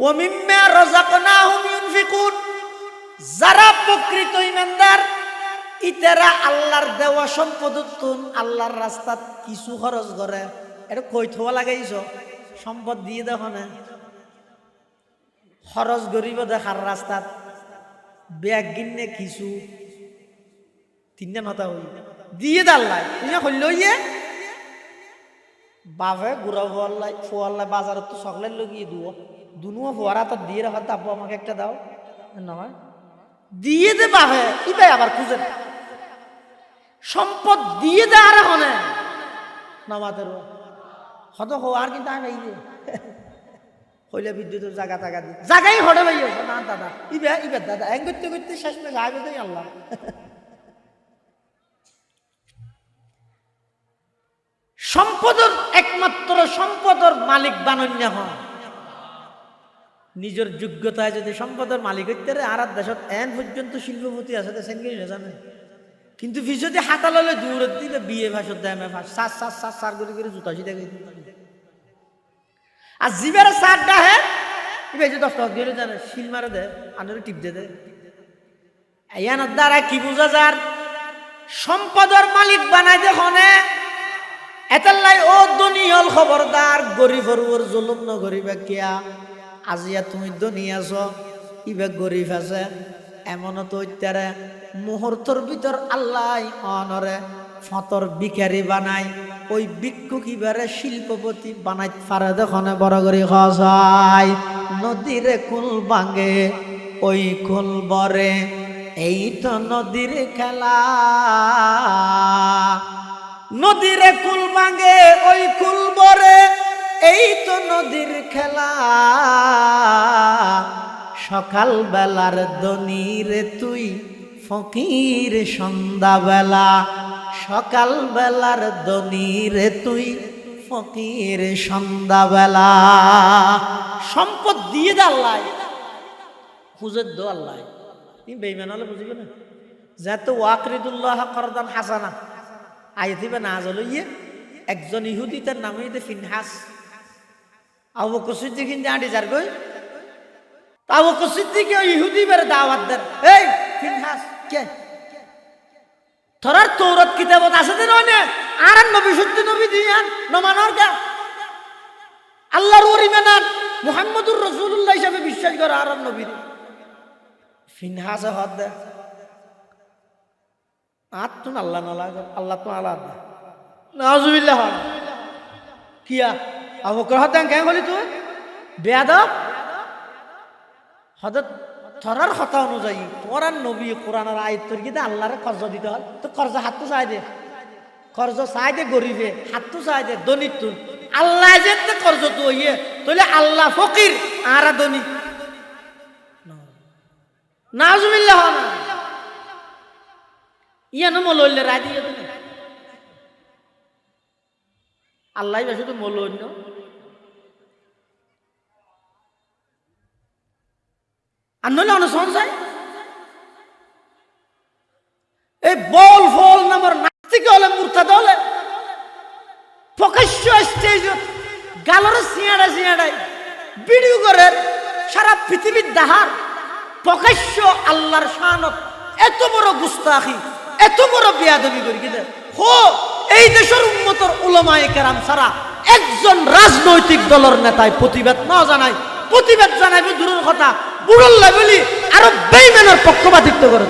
S1: ওয়া মিম্মা রাযাকনাহুম ইউনফিকুন, যারা প্রকৃত ইমানদার ইতারা আল্লাহর দেওয়া সম্পদতুন আল্লাহর রাস্তাত কিছু খরচ করে। এটা কই থোয়া লাগাইছ সম্পদ দিয়ে দেখো না খরচ করিব দেখার রাস্তাত ব্যাগ কিনে কিছু তিনটা নতা হই দিয়ে দাল্লাই তুমি হইলইয়ে বাপে গুড়া ফোয়াল্লাই বাজারত তো সকলের লগিয়ে দুও দুনুও ফোয়ারা তো দিয়ে রাখার আব্বু আমাকে একটা দাও নয় দিয়ে দে বাপে কি ভাই আবার খুঁজে সম্পদ দিয়ে দে আর হনে নামাতের হত হওয়ার কিন্তু আমি এই যে হইলে বিদ্যুতের জায়গা টাকা দিয়ে জায়গায় হড়ে ভাই না দাদা ইবে দাদা এং করতে করতে শেষ মেশ আগে তো আল্লাহ। সম্পদের একমাত্র সম্পদের মালিক বানন্য হয় নিজের যোগ্যতায় যদি সম্পদের মালিক হইতে আর দেশত এন পর্যন্ত শিল্পপতি আছে সেনকে জানে কিন্তু যদি হাতা ললে দূর দিবে বিয়ে ভাষত দেয় এম ভাষ সার সার সার সার করে করে জুতা সিটা করে আর জিবের সারটা হ্যাঁ এবার যে 10 টাকা দিয়ে জানে শিল মারে দেয় আনারে টিপ দে দেয় ইয়ানোর দ্বারা কি বোঝা যার সম্পদের মালিক বানাই দেখনে এতাল্লাই ও দুনিয়াল খবরদার গরিবর ওর জুলুম ন গরিবা কিয়া আজিয়া তুমি দুনিয়া আছো ইবে গরিব আছে এমন তো ইত্যারে মুহূর্তর ভিতর আল্লাহ অনরে ফতর বিকারি বানাই ওই ভিক্ষুক ইবারে শিল্পপতি বানাই পারে দেখনে বড় করে খসাই নদীরে কুল ভাঙে ওই কুল বরে এই তো নদীর খেলা নদীরে কুল ভাঙে ওই কুল বরে এই তো নদীর খেলা সকাল বেলার দনিরে তুই ফকির সন্ধ্যাবেলা সকাল বেলার দনিরে তুই ফকির সন্ধ্যাবেলা সম্পদ দিয়ে দে আল্লাহ খুঁজের দো আল্লাহ তুমি বেইমান হলে বুঝিবে না যেহেতু ওয়াকরিদুল্লাহ করদান হাসানা আইতিবে না আজল ইয়ে একজন ইহুদি তার নাম হইতে ফিনহাস আবু বকর সিদ্দিক কিন্তু আঁটি যার গই আবু বকর সিদ্দিক ইহুদি বের দাওয়াত দেন এই ফিনহাস কে তোরার তৌরাত কিতাবত আছে দেন না আর নবী সত্য নবী দিয়ান নমানোর কা আল্লাহর ওরি মানান মুহাম্মদুর রাসূলুল্লাহ হিসাবে বিশ্বাস করে আর নবী ফিনহাস হদ দে আত্মন আল্লাহ না লাগে আল্লাহ তো আলাদা নাউজুবিল্লাহ কিয়া আবু বকর হদান কেন বলি তুই বেয়াদব হদত থরার কথা অনুযায়ী তোরার নবী কোরআনের আয়াত তোর কি আল্লাহর কর্জ দিতে হয় তো কর্জ হাত তো চাই দে কর্জ চাই দে গরিবে হাত তো চাই দে দনিক তুই আল্লাহ যে কর্জ তো ইয়ে তাহলে আল্লাহ ফকির আর দনি নাউজুবিল্লাহ না ইয়ানো মলইলে রায় দিয়ে তুমি আল্লাহ শুধু মলন্য আর নইলে অনুসরণ চাই এই বল ফল নামের নাস্তিক হলে মুরতাদ হলে প্রকাশ্য স্টেজত গালর সিয়াড়া সিয়াড়াই ভিডিও করে সারা পৃথিবীর দাহার প্রকাশ্য আল্লাহর শানত এত বড় গুস্তাখি, এত বড় বেয়াদবি করি কিনা হো এই দেশের উম্মতের উলামায়ে কেরাম ছাড়া একজন রাজনৈতিক দলের নেতায় প্রতিবাদ না জানায়, প্রতিবাদ জানাইবে দূরের কথা বুড়ল্লা বলি আরো বেঈমানের পক্ষপাতিত্ব করে।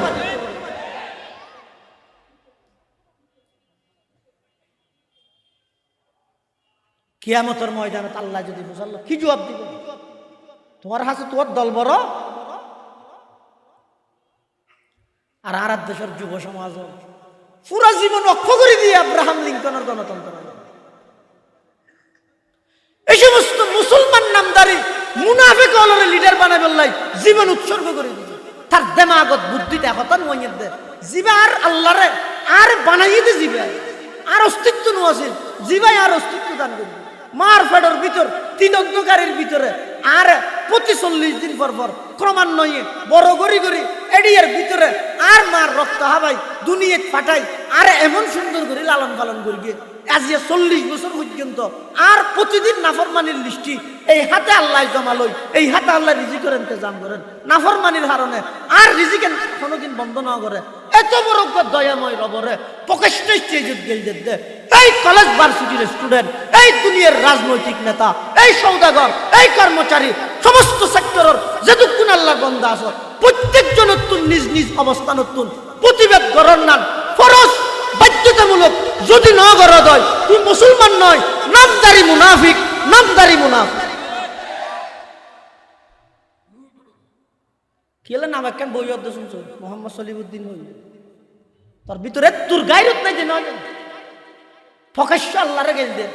S1: কিয়ামতের ময়দানে আল্লাহ যদি বুঝালো কি জবাব দিবে? তোমার হাতে তোমার দল বড় আর আর দেশের যুব সমাজ পুরা জীবন অক্ষ করে দিয়ে আব্রাহাম লিঙ্কনের গণতন্ত্র, এই সমস্ত মুসলমান নামদারি মুনাফিক অলরে লিডার বানাই বললাই জীবন উৎসর্গ করে দিয়েছে। তার দেমাগত বুদ্ধিটা হতান মইয়ের দে জিবা আর আল্লাহরে আর বানাইয়ে দে জিবা আর অস্তিত্ব নোয়াছিল জিবাই আর অস্তিত্ব দান করবে। মার ফেডর ভিতর তিন অন্ধকারের ভিতরে আর প্রতি 40 দিন পর পর ক্রমান্বয়ে বড় গড়ি গড়ি এডিয়ার ভিতরে আর মার রক্ত হাবাই দুনিয়া ফাটাই আর এমন সুন্দর করে লালন পালন করি গিয়ে আজিয়া 40 বছর পর্যন্ত আর প্রতিদিন নাফরমানির লিস্টি এই হাতে আল্লাহ জমালই, এই হাতে আল্লাহ রিজিকের ইন্তজাম করেন নাফরমানির কারণে আর রিজিকের কোনোদিন বন্ধ না করে। এত বড় দয়াময় রবরে প্রকাশ্য স্টেজত গেল দে এই কলেজ ভার্সিটির স্টুডেন্ট, এই দুনিয়ার রাজনৈতিক নেতা, এই সৌদাগর, এই কর্মচারী, সমস্ত সেক্টরের যেটুকুন আল্লাহর বান্দা আছে প্রত্যেকজনের নিজ নিজ অবস্থানতুন প্রতিবাদ করার নাম ফরজ বাধ্যতামূলক। যদি না করা হয় তুই মুসলমান নয়, নামদারি মুনাফিক, নামদারি মুনাফিক। কি হলে নাম একখান বই অর্ধ শুনছো মোহাম্মদ সলিমুদ্দিন হই তোর ভিতরে তোর গায়রত নাই যে নয় প্রকাশ্য আল্লাহরে গেল দে,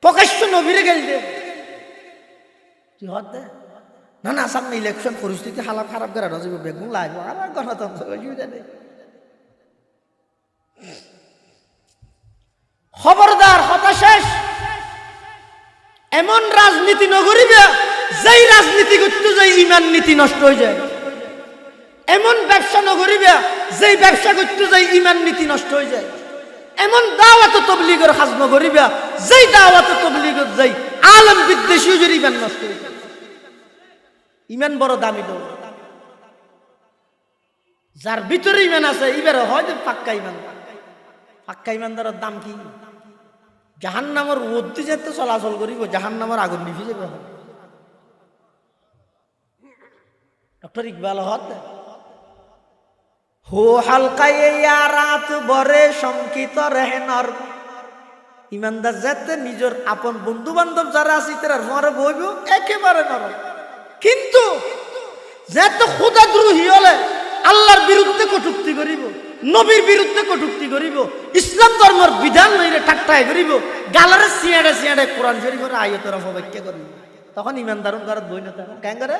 S1: প্রকাশ্য নবীরে গেল দে তুই হত দে না না সামনে ইলেকশন পরিস্থিতি হালাপ খারাপ করে রাজীব বেগুন লাগবে আর গণতন্ত্র অসুবিধা নেই। খবরদার হতা শেষ। এমন রাজনীতি নগরিবে যেই রাজনীতি করতে যাই ইমান নীতি নষ্ট হয়ে যায়, এমন ব্যবসা নগরিবে যেই ব্যবসা করতে যাই ইমান নীতি নষ্ট হয়ে যায়, এমন দাওয়াত তবলিগের কাজ নগরিবে যেই দাওয়াত তবলিগের যাই আলেম বিদ্বেষী যদি ইমান নষ্ট হয়ে যায়। ইমান বড় দামি দল, যার ভিতরে ইমান আছে এবারে হয় পাক্কা ইমান। পাক্কা ইমানদারের দাম কি? জাহান্নামের মধ্যে যেতে চলাচল করিব, জাহান্নামের আগুন নিভে যাবে। ডক্টর ইকবাল হত হো হালকায় রাত বরে শঙ্কিত রেহনর। ইমানদার যেতে নিজের আপন বন্ধু বান্ধব যারা আছে তারা মরে বইব একেবারে নরম, কিন্তু যেতে খোদাদ্রোহী হলে আল্লাহর বিরুদ্ধে কটূক্তি করিব, নবীর বিরুদ্ধে কটূক্তি করিব, ইসলাম ধর্মের বিধান লইলে ঠাট্টায় করিব, গালারে সিয়াড়ে সিয়াড়ে কোরআন শরীফের আয়াতের অপব্যাখ্যা করিব, তখন ইমানদারুন ঘরত বই না তখন কেন করে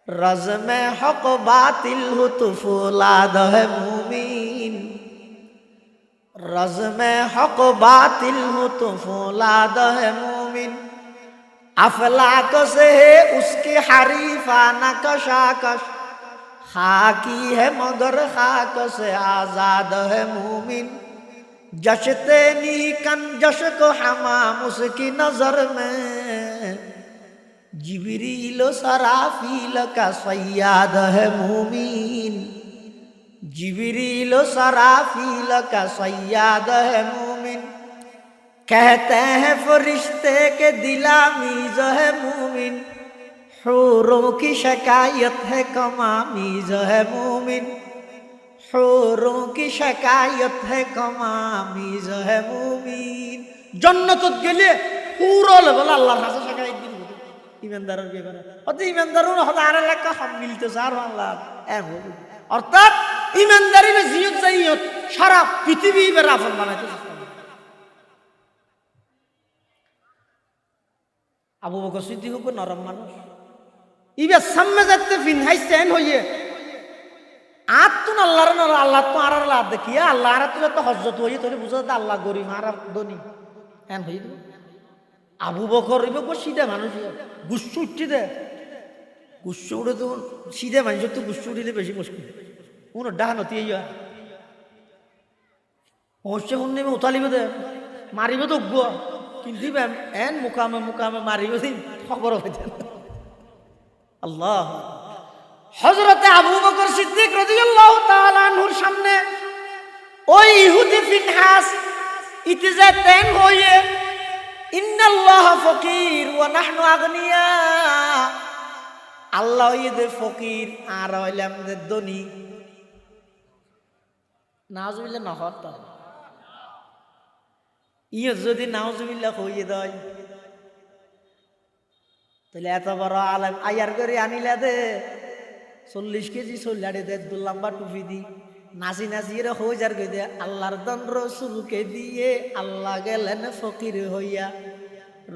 S1: রজমে হক বাতিল হুতু ফুলাদ হে মুমিন, রজমে হক বাতিল হুতু ফুলাদ হে মুমিন, अफलाक से है उसकी हरीफाना कशाकश, खाकी है मगर खाक से आजाद है मूमिन, जशते नीकन जश को हमाम उसकी नजर में, जिबरील सराफील का सैयाद है मूमिन, जिबरील सराफील का सैयाद है मूमिन, कहते हैं फरिश्ते के दिलामीज है मूमिन, हूरों की शिकायत है कमामीज है मूमिन, हूरों की शिकायत है कमामीज है मूमिन। जन्नतत गेले হুরো বলে আল্লাহর কাছে শিকায়ত দিন ইমানদারের ব্যাপারে, অত ইমানদারও হতে আর এলাকা সব মিলতেছে আর আল্লাহ এক হবে, অর্থাৎ ইমানদারি জিয়ত যাইয়ত সারা পৃথিবী এবার আপন বানাইতেছে। আবু বকর সিদ্দিক খুব নরম মানুষ, ইবার সামনে যাতে ফিনহাইছেন হইয়ে আর তো আল্লাহর নর আল্লাহ তো আর আল্লাহ দেখিয়া আল্লাহ আর তো যত হজ্জত হইয়ে তোরে বুঝা আল্লাহ গরিব আর ধনী এন হইয়ে দেবে। আবু বকর ইবে কো সিধা মানুষ গুচ্ছু উঠতে দে, গুচ্ছু উঠে তো সিধা মানুষের তো গুচ্ছু উঠিলে বেশি মুশকিল, কোনো ডাহা নতি ইয়া অবশ্য কোন নেবে উতালিবে দে মারিবে তো গুয়া, কিন্তু এন মুকামে মুকামে মারিবে দিন খবর হইতে আল্লাহ। হযরতে আবু বকর সিদ্দিক রাদিয়াল্লাহু তাআলা আনহুর সামনে ওই ইহুদি ফিনহাস ইতিজাতেন হয়ে ইন্নাল্লাহ ফকির ওয়া নাহনু আগনিয়া, আল্লাহ ইদে ফকির আর হইলাম যে ধনী। নাউজুবিল্লাহ নহত ইয়ে যদি নাউজুবিল্লাহ হইয়ে দেয় তাহলে এত বড় আলেম আয়ার করে আনিলা দে 40 কেজি চল্লাড়ে দে দুল্লাম্বা টুপি দি নাচি নাচি রে হয়ে যার গে দে আল্লাহর দন রসুলকে দিয়ে আল্লাহ গেলেন ফকির হইয়া,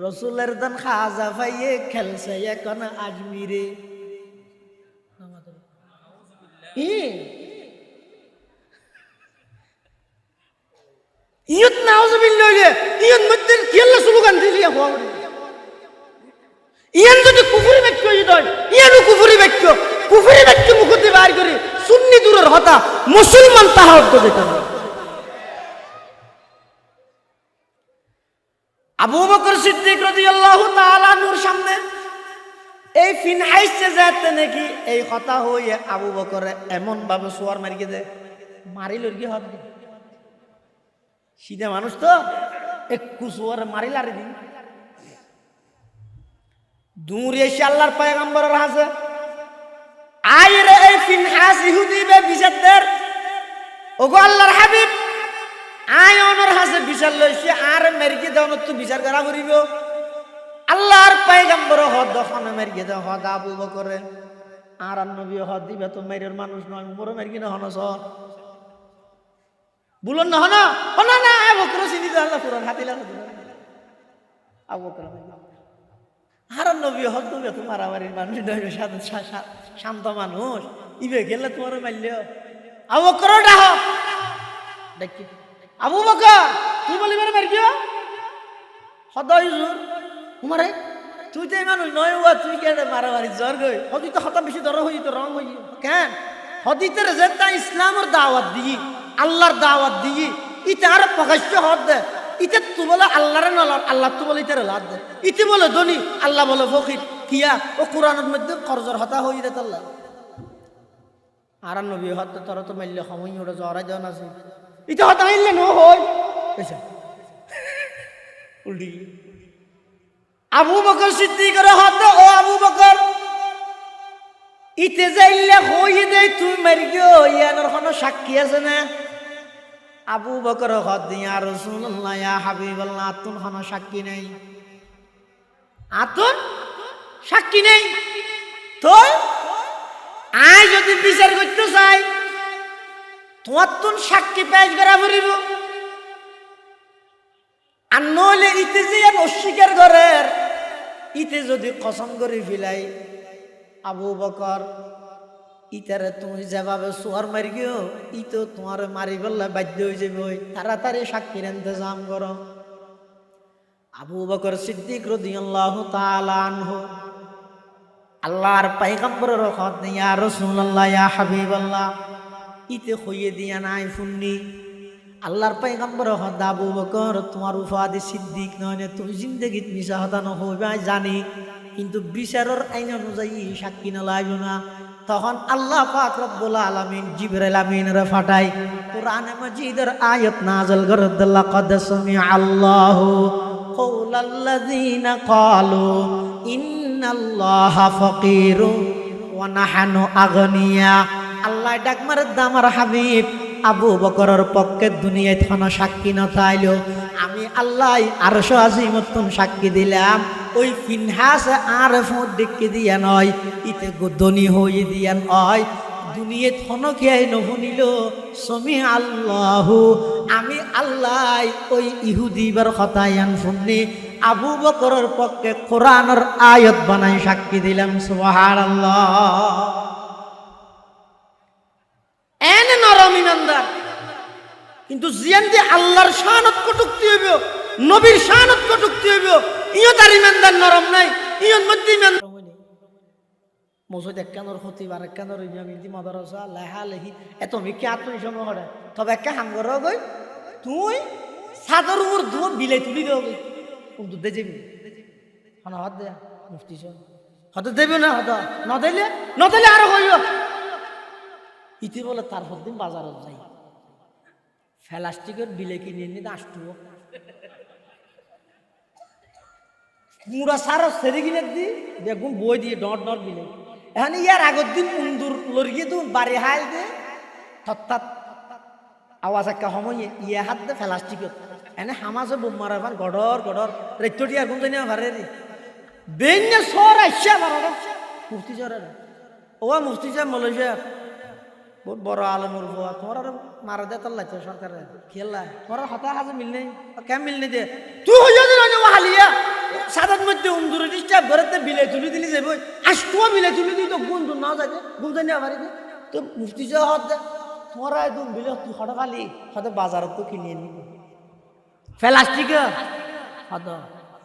S1: রসুলের দন খাজা ভাইয়ে খেলছে এখন আজমিরে। ইয়ত নাউজুবিল্লাহ ইয়ত মধ্যে কেল্লা স্লোগান দিলিয়া হওয়া ইয়ান যদি কুফরি বাক্য হয় ইয়ানও কুফরি বাক্য, কুফরি বাক্য মুখতে বার করে সুন্নি দূরের হতা মুসলমান তাহা অর্থ যেতে না। আবু বকর সিদ্দিক রাদিয়াল্লাহু তাআলা আনহুর সামনে এই ফিনহাইসে যাতে নাকি এই কথা হইয়ে আবু বকর এমন ভাবে সোয়ার মারিয়ে দেয়, মারিল কি হবে সিধা মানুষ তো একটু সোয়ার মারিল আর দিন দূর এসে আল্লাহর পয়গম্বরের হাজে আয় রে এই ফিনহাস ইহুদি বে বিচারদের ওগো আল্লাহর হাবিব আয় ওনার হাজে বিচার লইছে আর মেরকি দাও তো বিচার করা করিব। আল্লাহর পয়গম্বর হদ খানে মেরকি দাও হদ আবু বকরে আর নবী হদ দিবে তো মেরের মানুষ নয় মোর মেরকি না হনস বুলন না হনা হনা না আবু বকর চিনি দাও আল্লাহ কুরআন হাতিলা আবু বকর আর নবী হদ তুমি তো মারামারির মানুষ শান্ত মানুষ ইবে গেলে তোমার মারল আবু বকর ডাহ দেখি আবু বকর তুই বলি মেরে মার গিয়ে হদয় জোর তোমারে তুই তো এই মানুষ নয় হুয়া তুই কেন মারামারি জ্বর গই হদি তো হতা বেশি দর হই তো রং হই কেন হদিতের যেটা ইসলামের দাওয়াত দিই আল্লাহর দাওয়াত দিই ইটা আর প্রকাশ্য হদ দে ইতে তু বলে আল্লাহরে নলর আল্লাহ তু বলে ইতারে লাদ দে ইতে বলে ধনী আল্লাহ বলে ফকির কিয়া ও কোরআনের মধ্যে কর্জর হতা হই দে আল্লাহ আর নবী হত তোর তো মাইলে সময় ওটা জড়াই দেওয়া আছে ইতে হতা মাইলে ন হই উল্টি আবু বকর সিদ্দিকের হত ও আবু বকর ইতে যাইলে হই দে তুই মারি গিয়ে ইয়ানোর কোনো সাক্ষী আছে না? আবু বকর হদ দিয়া রাসূলুল্লাহ ইয়া হাবিবাল্লাহ আতুন কোনো সাক্ষী নেই, আতুন সাক্ষী নেই তো আয় যদি বিচার করতে চাই তোমার তুন সাক্ষী পেশ করা পড়িব আর নইলে ইতে যে অস্বীকার ঘরের ইতে যদি কসম করে ফিলাই আবু বকর ইতারে তুমি যেভাবে সোয়ার মারি গিয়েও ই তো তোমার মারি ফেললে বাধ্য হয়ে যাবে তাড়াতাড়ি সাক্ষীর ইন্তজাম করো। আবু বকর সিদ্দিক রাদিয়াল্লাহু তাআলা আনহু আল্লাহর পয়গম্বরের হদ ইয়া রাসূলুল্লাহ ইয়া হাবিবাল্লাহ ইতে হইয়ে দিয়া নাই ফুন্নি আল্লাহর পয়গম্বর হদ আবু বকর তোমার উপাধি সিদ্দিক নয় না তুমি জিন্দেগিত মিশা হতা নহইবে জানি কিন্তু বিচারের আইন অনুযায়ী সাক্ষী না লাগবে না। তখন আল্লাহ পাক রব্বুল আলামিন জিবরাইল আমিনের ফাটাই কোরআনে মাজিদের আয়াত নাযিল করে লাকাদ সামিআ আল্লাহু কওলাল্লাযিনা ক্বালু ইন্নাল্লাহা ফাকীরুন ওয়া নাহনু আগনিয়া। আল্লাহ ডাক মারে দামার হাবিব আবু বকরের পক্ষে দুনিয়ায় কোনো সাক্ষী না চাইলো আমি আল্লাহ আরশ আজিমতুন সাক্ষী দিলাম ওই ফিনহাস আর ফোন দেখে দিয়া নয় ইতে ধনী হয়ে দিয়া নয় দুনিয়ায় কোনো খেয়াই নশুনিল সমি আল্লাহু আমি আল্লাহ ওই ইহুদিবার কথায়ান শুননি আবু বকরের পক্ষে কোরআনের আয়াত বানাই সাক্ষী দিলাম সুবহানাল্লাহ। এনে নরম ইমানদার কিন্তু জিয়ান দিয়ে আল্লাহর শানত কটুক্তি হইব নবীর শানত কটুক্তি হইব ইও তার ইমানদার নরম নাই ইয়র মধ্যে ইমান মসজিদ একখানোর ক্ষতি বার একখানোর ইমামিতি মাদ্রাসা লেহা লেহি এত মিকে আত্মনিসম্মান করে তবে একটা হাম করো গই তুই সাদর উপর ধুয়ে বিলাই তুলি দেও গই কোন দুধে যাবি হাত দেয়া মুফতি সাহেব হয়তো দেবে না, হয়তো নদিলে নদিলে আরো হইব। ইতি বলে তারপর দিন বাজারত যাই, প্লাস্টিকের বিলে কিনে নিয়ে আসতো মুড়া সারো সেরে কিনে দি দেখুন বই দিয়ে ডট ডট বিলে। এখন ইয়ার আগের দিন উন্দুর লড়িয়ে দিন বাড়ি হাইল দে হঠাৎ আওয়াজ একটা সময় ইয়ে হাত দে প্লাস্টিকের এনে হামাজে বোম মারা ভান গড়র গড়র রেট্টি আর গুম জানি ভারে রে বেন্যা সর আইসা মারা মুফতি জরা ও মুফতি সাহেব মালয়েশিয়া বহুত বড় আলমের বুয়া, তোমার আর মারা দে তার লাগছে সরকারের খেলা তোমার হতা হাজে মিল নেই কেন মিল নেই দে তুই হইয়া দিল হালিয়া সাদার মধ্যে উন্দুরে ডিস্টার্ব ঘরেতে বিলে তুলি দিলি যাবো আজকেও বিলে তুলি দিই তো গুণ না যাবে গুণ জানি আমার তো মুফতি সাহেব হাত দে তোমার একদম বিলে তুই হঠাৎ খালি হয়তো বাজারত তো কিনিয়ে নিবি প্লাস্টিক হয়তো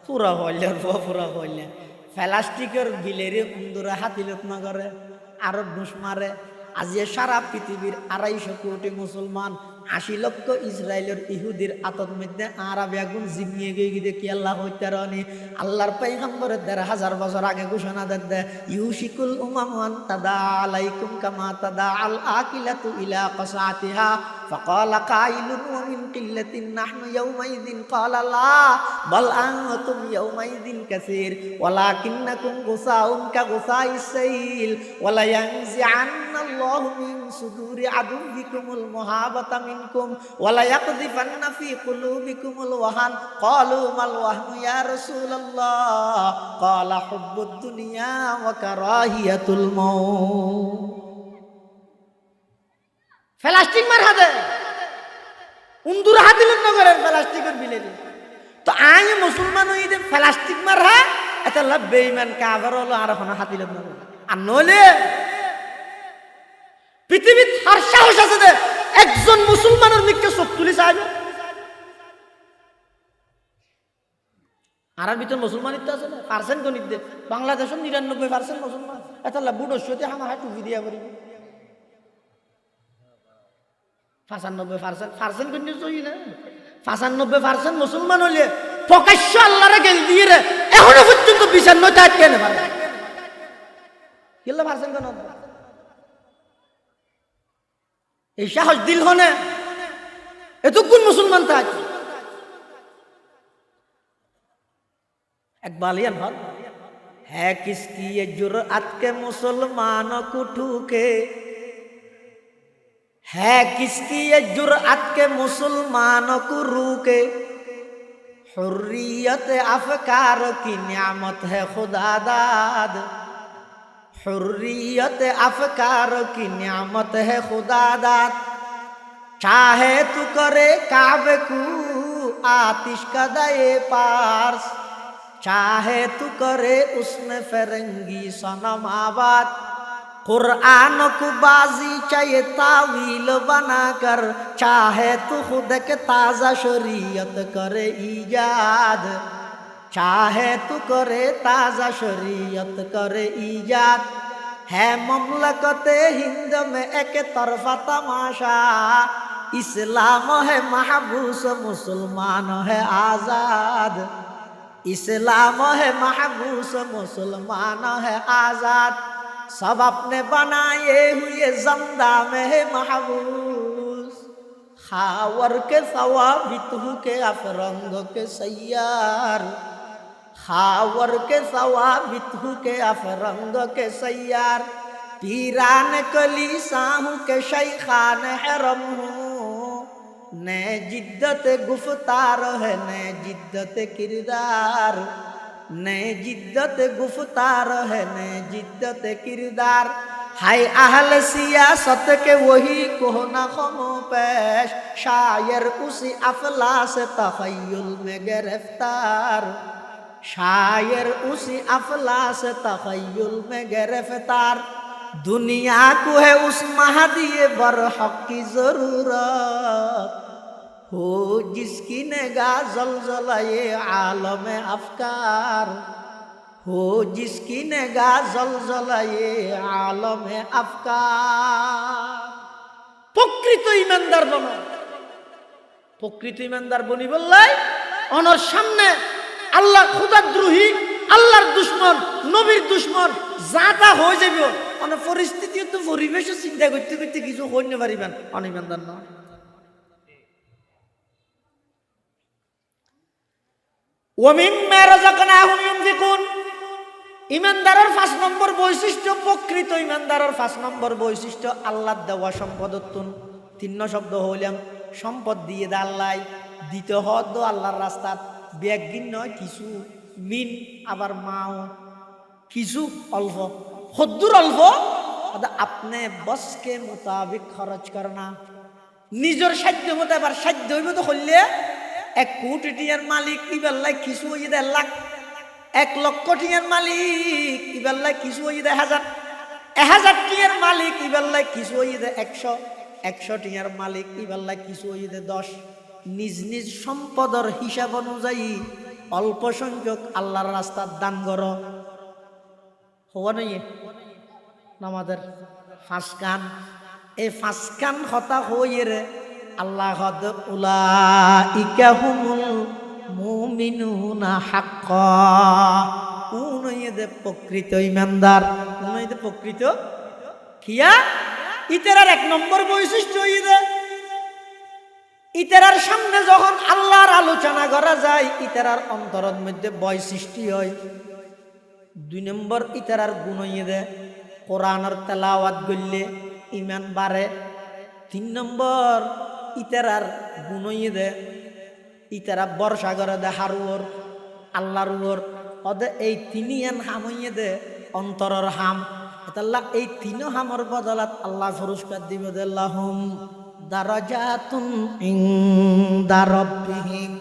S1: পুরা হইলে পুরা হইলে প্লাস্টিকের বিলেরে উন্দুরে হাতিলত না করে আরো ডুস মারে। আজি সারা পৃথিবীর 250 কোটি মুসলমান 80 লক্ষ ইসরায়েলের ইহুদির আতত মধ্যে আরব আগুন জিমিয়ে গিয়ে গিয়ে কি আল্লাহ হইতারনি আল্লাহর পয়গম্বর 1500 বছর আগে ঘোষণা দেন ইউশিকুল উমামান তাদা আলাইকুম কামা তাদা আল আকিলাতু ইলা কাসাতিহা فقال قائل ومن قلة نحن يومئذ قال لا بل أنتم يومئذ كثير ولكنكم غثاء كغثاء السيل ولينزعن الله من صدور عدوكم المهابة منكم وليقذفن في قلوبكم الوهن قالوا ما الوهن يا رسول الله قال حب الدنيا وكراهية الموت প্লাস্টিক মার হাতে উন্দুর হাতিল নগরের প্লাস্টিকের বিলে তো আই মুসলমান হই দে প্লাস্টিক মার হা এটা লাভ বেঈমান কাফের হলো আর কোন হাতিল নগর আর নলে পৃথিবীর আর সাহস আছে দে একজন মুসলমানের নিকে চোখ তুলি চাইবে আর ভিতর মুসলমানিত আছে না পার্সেন্ট গণিত দে বাংলাদেশের 99% মুসলমান এটা লাভ বুড়ো সতে আমার হাত টুপি দিয়া পারি 95% কিন্তু চই না 95% মুসলমান হলে প্রকাশ্য আল্লাহরে গেল দিয়ে রে এখনো পর্যন্ত বিচার নয় আটকে না পারে কিল্লা পারছেন কেন এই সাহস দিল হনে এতক্ষণ মুসলমান থাক এক বালিয়ান হল है किसकी ये जुर्अत के मुसलमानों को ठूके है किसकी ये जुर्अत के मुसलमानों को रूके हुर्रियत अफकार की नियामत है खुदा दाद हुर्रियत अफकार की नियामत है खुदा दाद चाहे तू करे काबे को आतिश का दए पार्स चाहे तू करे उसमें फरंगी सनम आबाद कुरान को बाजी चाहिए तावील बनाकर चाहे तू खुद के ताज़ा शरीयत करे ईजाद चाहे तू करे ताज़ा शरीयत करे ईजाद है ममलकते हिंद में एक तरफा तमाशा इस्लाम है महबूस मुसलमान है आज़ाद इस्लाम है महबूस मुसलमान है आज़ाद सब अपने बनाए हुए ज़िंदा में है महबूस खावर के सवाबित के अफरंग के सैयार खावर के सवाबित के अफरंग के सैयार पीरान कली साहू के शैखान हरम हूँ ने जिद्दत गुफ्तार है ने जिद्दत किरदार ने जिद्दत गुफ्तार है ने जिद्दत किरदार हाय अहल सियासत के वही कोहना खमो पेश शायर उसी अफलास तखय्युल में गिरफ्तार शायर उसी अफलास तखय्युल में गिरफ्तार दुनिया को है उस महदी बरहक की जरूरत हो जिसकी निगाह जलजलाए आलम अफकार हो जिसकी निगाह जलजलाए आलम अफकार প্রকৃত ইমানদার বনো প্রকৃত ইমানদার বনি বললাই অনর সামনে আল্লাহ খোদাদ্রোহী আল্লাহর দুশ্মন, নবীর দুশ্মন, যা তা হয়ে যাবে। অনেক পরিস্থিতি তো পরিবেশও চিন্তা করতে করতে কিছু হইতে পারিবেন অনিমানদার নয়। ওয়ামিম্মা রাযাকনাহুম ইউনফিকুন। ইমানদারের 5 নম্বর বৈশিষ্ট্য, প্রকৃত ইমানদারের 5 নম্বর বৈশিষ্ট্য আল্লাহর দেওয়া সম্পদতুন। 3 শব্দ হইলাম সম্পদ দিয়ে দে আল্লাহ, দিতে হদ আল্লাহর রাস্তাত, ব্যাগিন নয় কিছু, মিন আবার মাও কিছু অল্প, হদ্দুর অল্প আপনি বসকে মোতাবিক খরচ করনা, নিজের সাধ্য মতো। এবার সাধ্য হইব তো করলে 1 কোটি টিয়ার মালিক ইবেল্লাই কিছু হয়ে যায় 1 লাখ, 1 লক্ষ টিয়ার মালিক ইবেল্লাই কিছু হয়ে যায় 1000, 1000 টিয়ার মালিক ইবেল্লাই কিছু হয়ে যায় 100, 100 টিয়ার মালিক ইবেল্লাই কিছু হয়ে যায় 10। নিজ নিজ সম্পদের হিসাব অনুযায়ী অল্প সংখ্যক আল্লাহর রাস্তার দান কর। হওয়া নয় আমাদের 5 কান, এই 5 কান কথা হইয়ে রে আল্লাহ উলাইকা হুমুল মুমিনুনা হাক্কা। উনইদে প্রকৃত ইমানদার, উনইদে প্রকৃত কিয়া। ইতেরার 1 নম্বর বৈশিষ্ট্য ইদে, ইতেরার সামনে যখন আল্লাহর আলোচনা করা যায় ইতেরার অন্তরের মধ্যে ভয় সৃষ্টি হয়। 2 নম্বর ইতেরার গুণ ইদে, কোরআনের তেলাওয়াত করলে ইমান বাড়ে। 3 নম্বর ইতেরার গুণ ইদে, ইতেরা বর্ষা করে দে হারুয়র আল্লাহর উপর ওদে। এই 3 হাম হইয়ে দে অন্তরের হাম। আল্লাহ এই 3 হামর বদলাত আল্লাহ পুরস্কার দিবে দে লাহুম দারাজাতুন ইনদা রাব্বিহিম।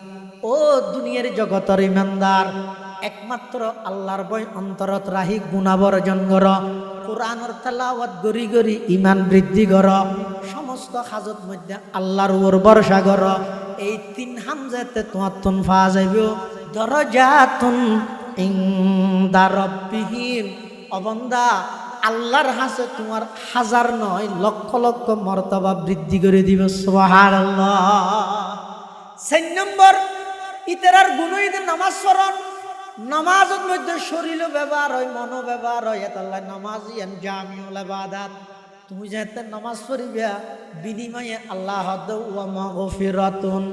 S1: ও দুনিয়ার জগতের ইমানদার, একমাত্র আল্লাহর ভয় অন্তরত রাহি গুণাবর্জন কর, কোরআনের তেলাওয়াত গরি গরি ইমান বৃদ্ধি কর, সমস্ত হাজত মধ্যে আল্লাহর উপর ভরসা কর। এই 3 হামজাতে তোমার তুন ফা যাইব দারাজাতুন ইনদা রাব্বিহিম। অবন্দা আল্লাহর হাসে তোমার 1000 নয় লক্ষ লক্ষ মর্তবা বৃদ্ধি করে দিবে। সুবহানাল্লাহ। 4 নম্বর ইতেরার গুণ ইতে নামাজ পড়ন। নামাজের মধ্যে শরীর ব্যবহার হয়, মন ব্যবহার হয়। আল্লাহ নামাজ জামিউল ইবাদাত। তুমি যাতে নামাজ পড়িবা বিনিময়ে আল্লাহ ওয়া মাগফিরাতুন।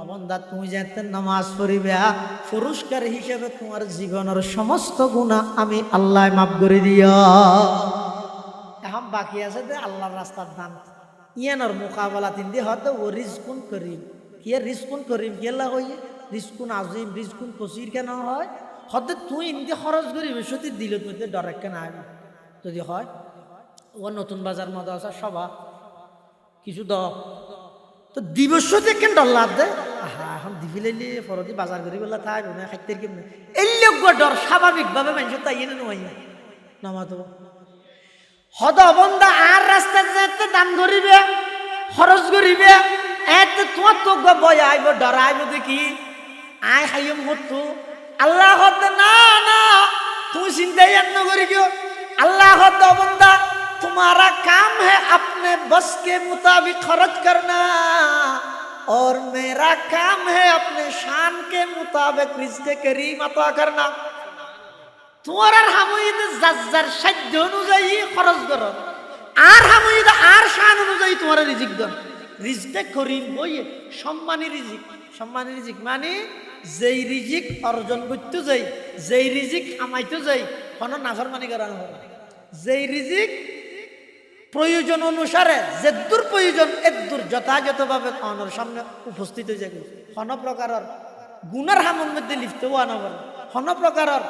S1: অবন্দা তুমি যাতে নামাজ পড়িবা পুরস্কার হিসেবে তোমার জীবনের সমস্ত গুনাহ আমি আল্লাহ মাফ করে দিও। এখন বাকি আছে যে আল্লাহর রাস্তার দান। ইয়ানোর মোকাবেলা তিন দিয়ে হয়তো ও রিজকুন করিম। কি রিজকুন করিম গেলা হইয়ে রিজকুন আজিম, রিজকুন কসির কেন হয়? হয়তো তুই এমনি খরচ করিবি সত্যি দিল মধ্যে ডরেক কেন আবি যদি হয়। ও নতুন বাজার মজা আছে সভা কিছু দ তো দিবস কেন ডর লাভ দে। হা এখন দিবি লাইলে ফরদি বাজার করি বললা তাই না খাইতে কেমন এই লোক ডর স্বাভাবিকভাবে মানুষ তাই এনে নয় নামাতো হদ অবন্দা আর রাস্তায় যেতে দান করিবে খরচ করিবে এতে তোমার তো বয় আইব ডর আইব দেখি আয় খাইম মতো আল্লাহ হদ না না তুমি চিন্তাই ন করি কেউ अल्लाह दो बंदा तुम्हारा काम है अपने बस के मुताबिक खर्च करना और मेरा काम है अपने शान के मुताबिक रिज़्क़ करीम अता करना। तुम्हारा हामुईद जज्जर शद्द अनुजाई खर्च करो आर हामुईद आर शान अनुजाई तुम्हारा रिज़्क़ दो। रिज़्क़ करीम बोई सम्मानी रिज़्क़ माने যেই রিজিক অর্জন করতে যাই যেই রিজিক কামাইতে যাই কোনো নাফরমানি করা না যেই রিজিক প্রয়োজন অনুসারে যেদূর প্রয়োজন এদূর যথাযথভাবে অনর সামনে উপস্থিত হয়ে যায় কোনো প্রকারের গুনার হামর মধ্যে লিপ্ত হওয়া না বলে কোনো প্রকারের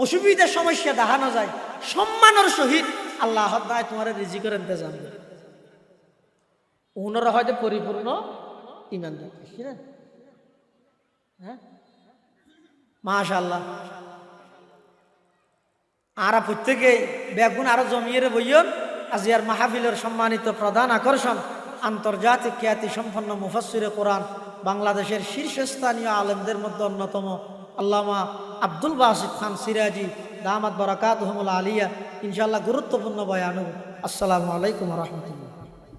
S1: অসুবিধা সমস্যা দেখানো যায় সম্মানের সহিত আল্লাহ তাআলা তোমার রিজিকের ইন্তজাম করে ওনারা হয়তো পরিপূর্ণ ঈমানদার ঠিক না। হ্যাঁ মাশাআল্লাহ আর প্রত্যেকে বেগুন আরো জমিয়ে বইয়ন আজিয়ার মাহফিলের সম্মানিত প্রধান আকর্ষণ আন্তর্জাতিক খ্যাতি সম্পন্ন মুফাসসিরে কোরআন বাংলাদেশের শীর্ষস্থানীয় আলেমদের মধ্যে অন্যতম আল্লামা আব্দুল বাসিত খান সিরাজি দামাত বারাকাতুহুল আলিয়া ইনশাআল্লাহ গুরুত্বপূর্ণ বয়ান। আসসালামু আলাইকুম ওয়া রাহমাতুল্লাহ।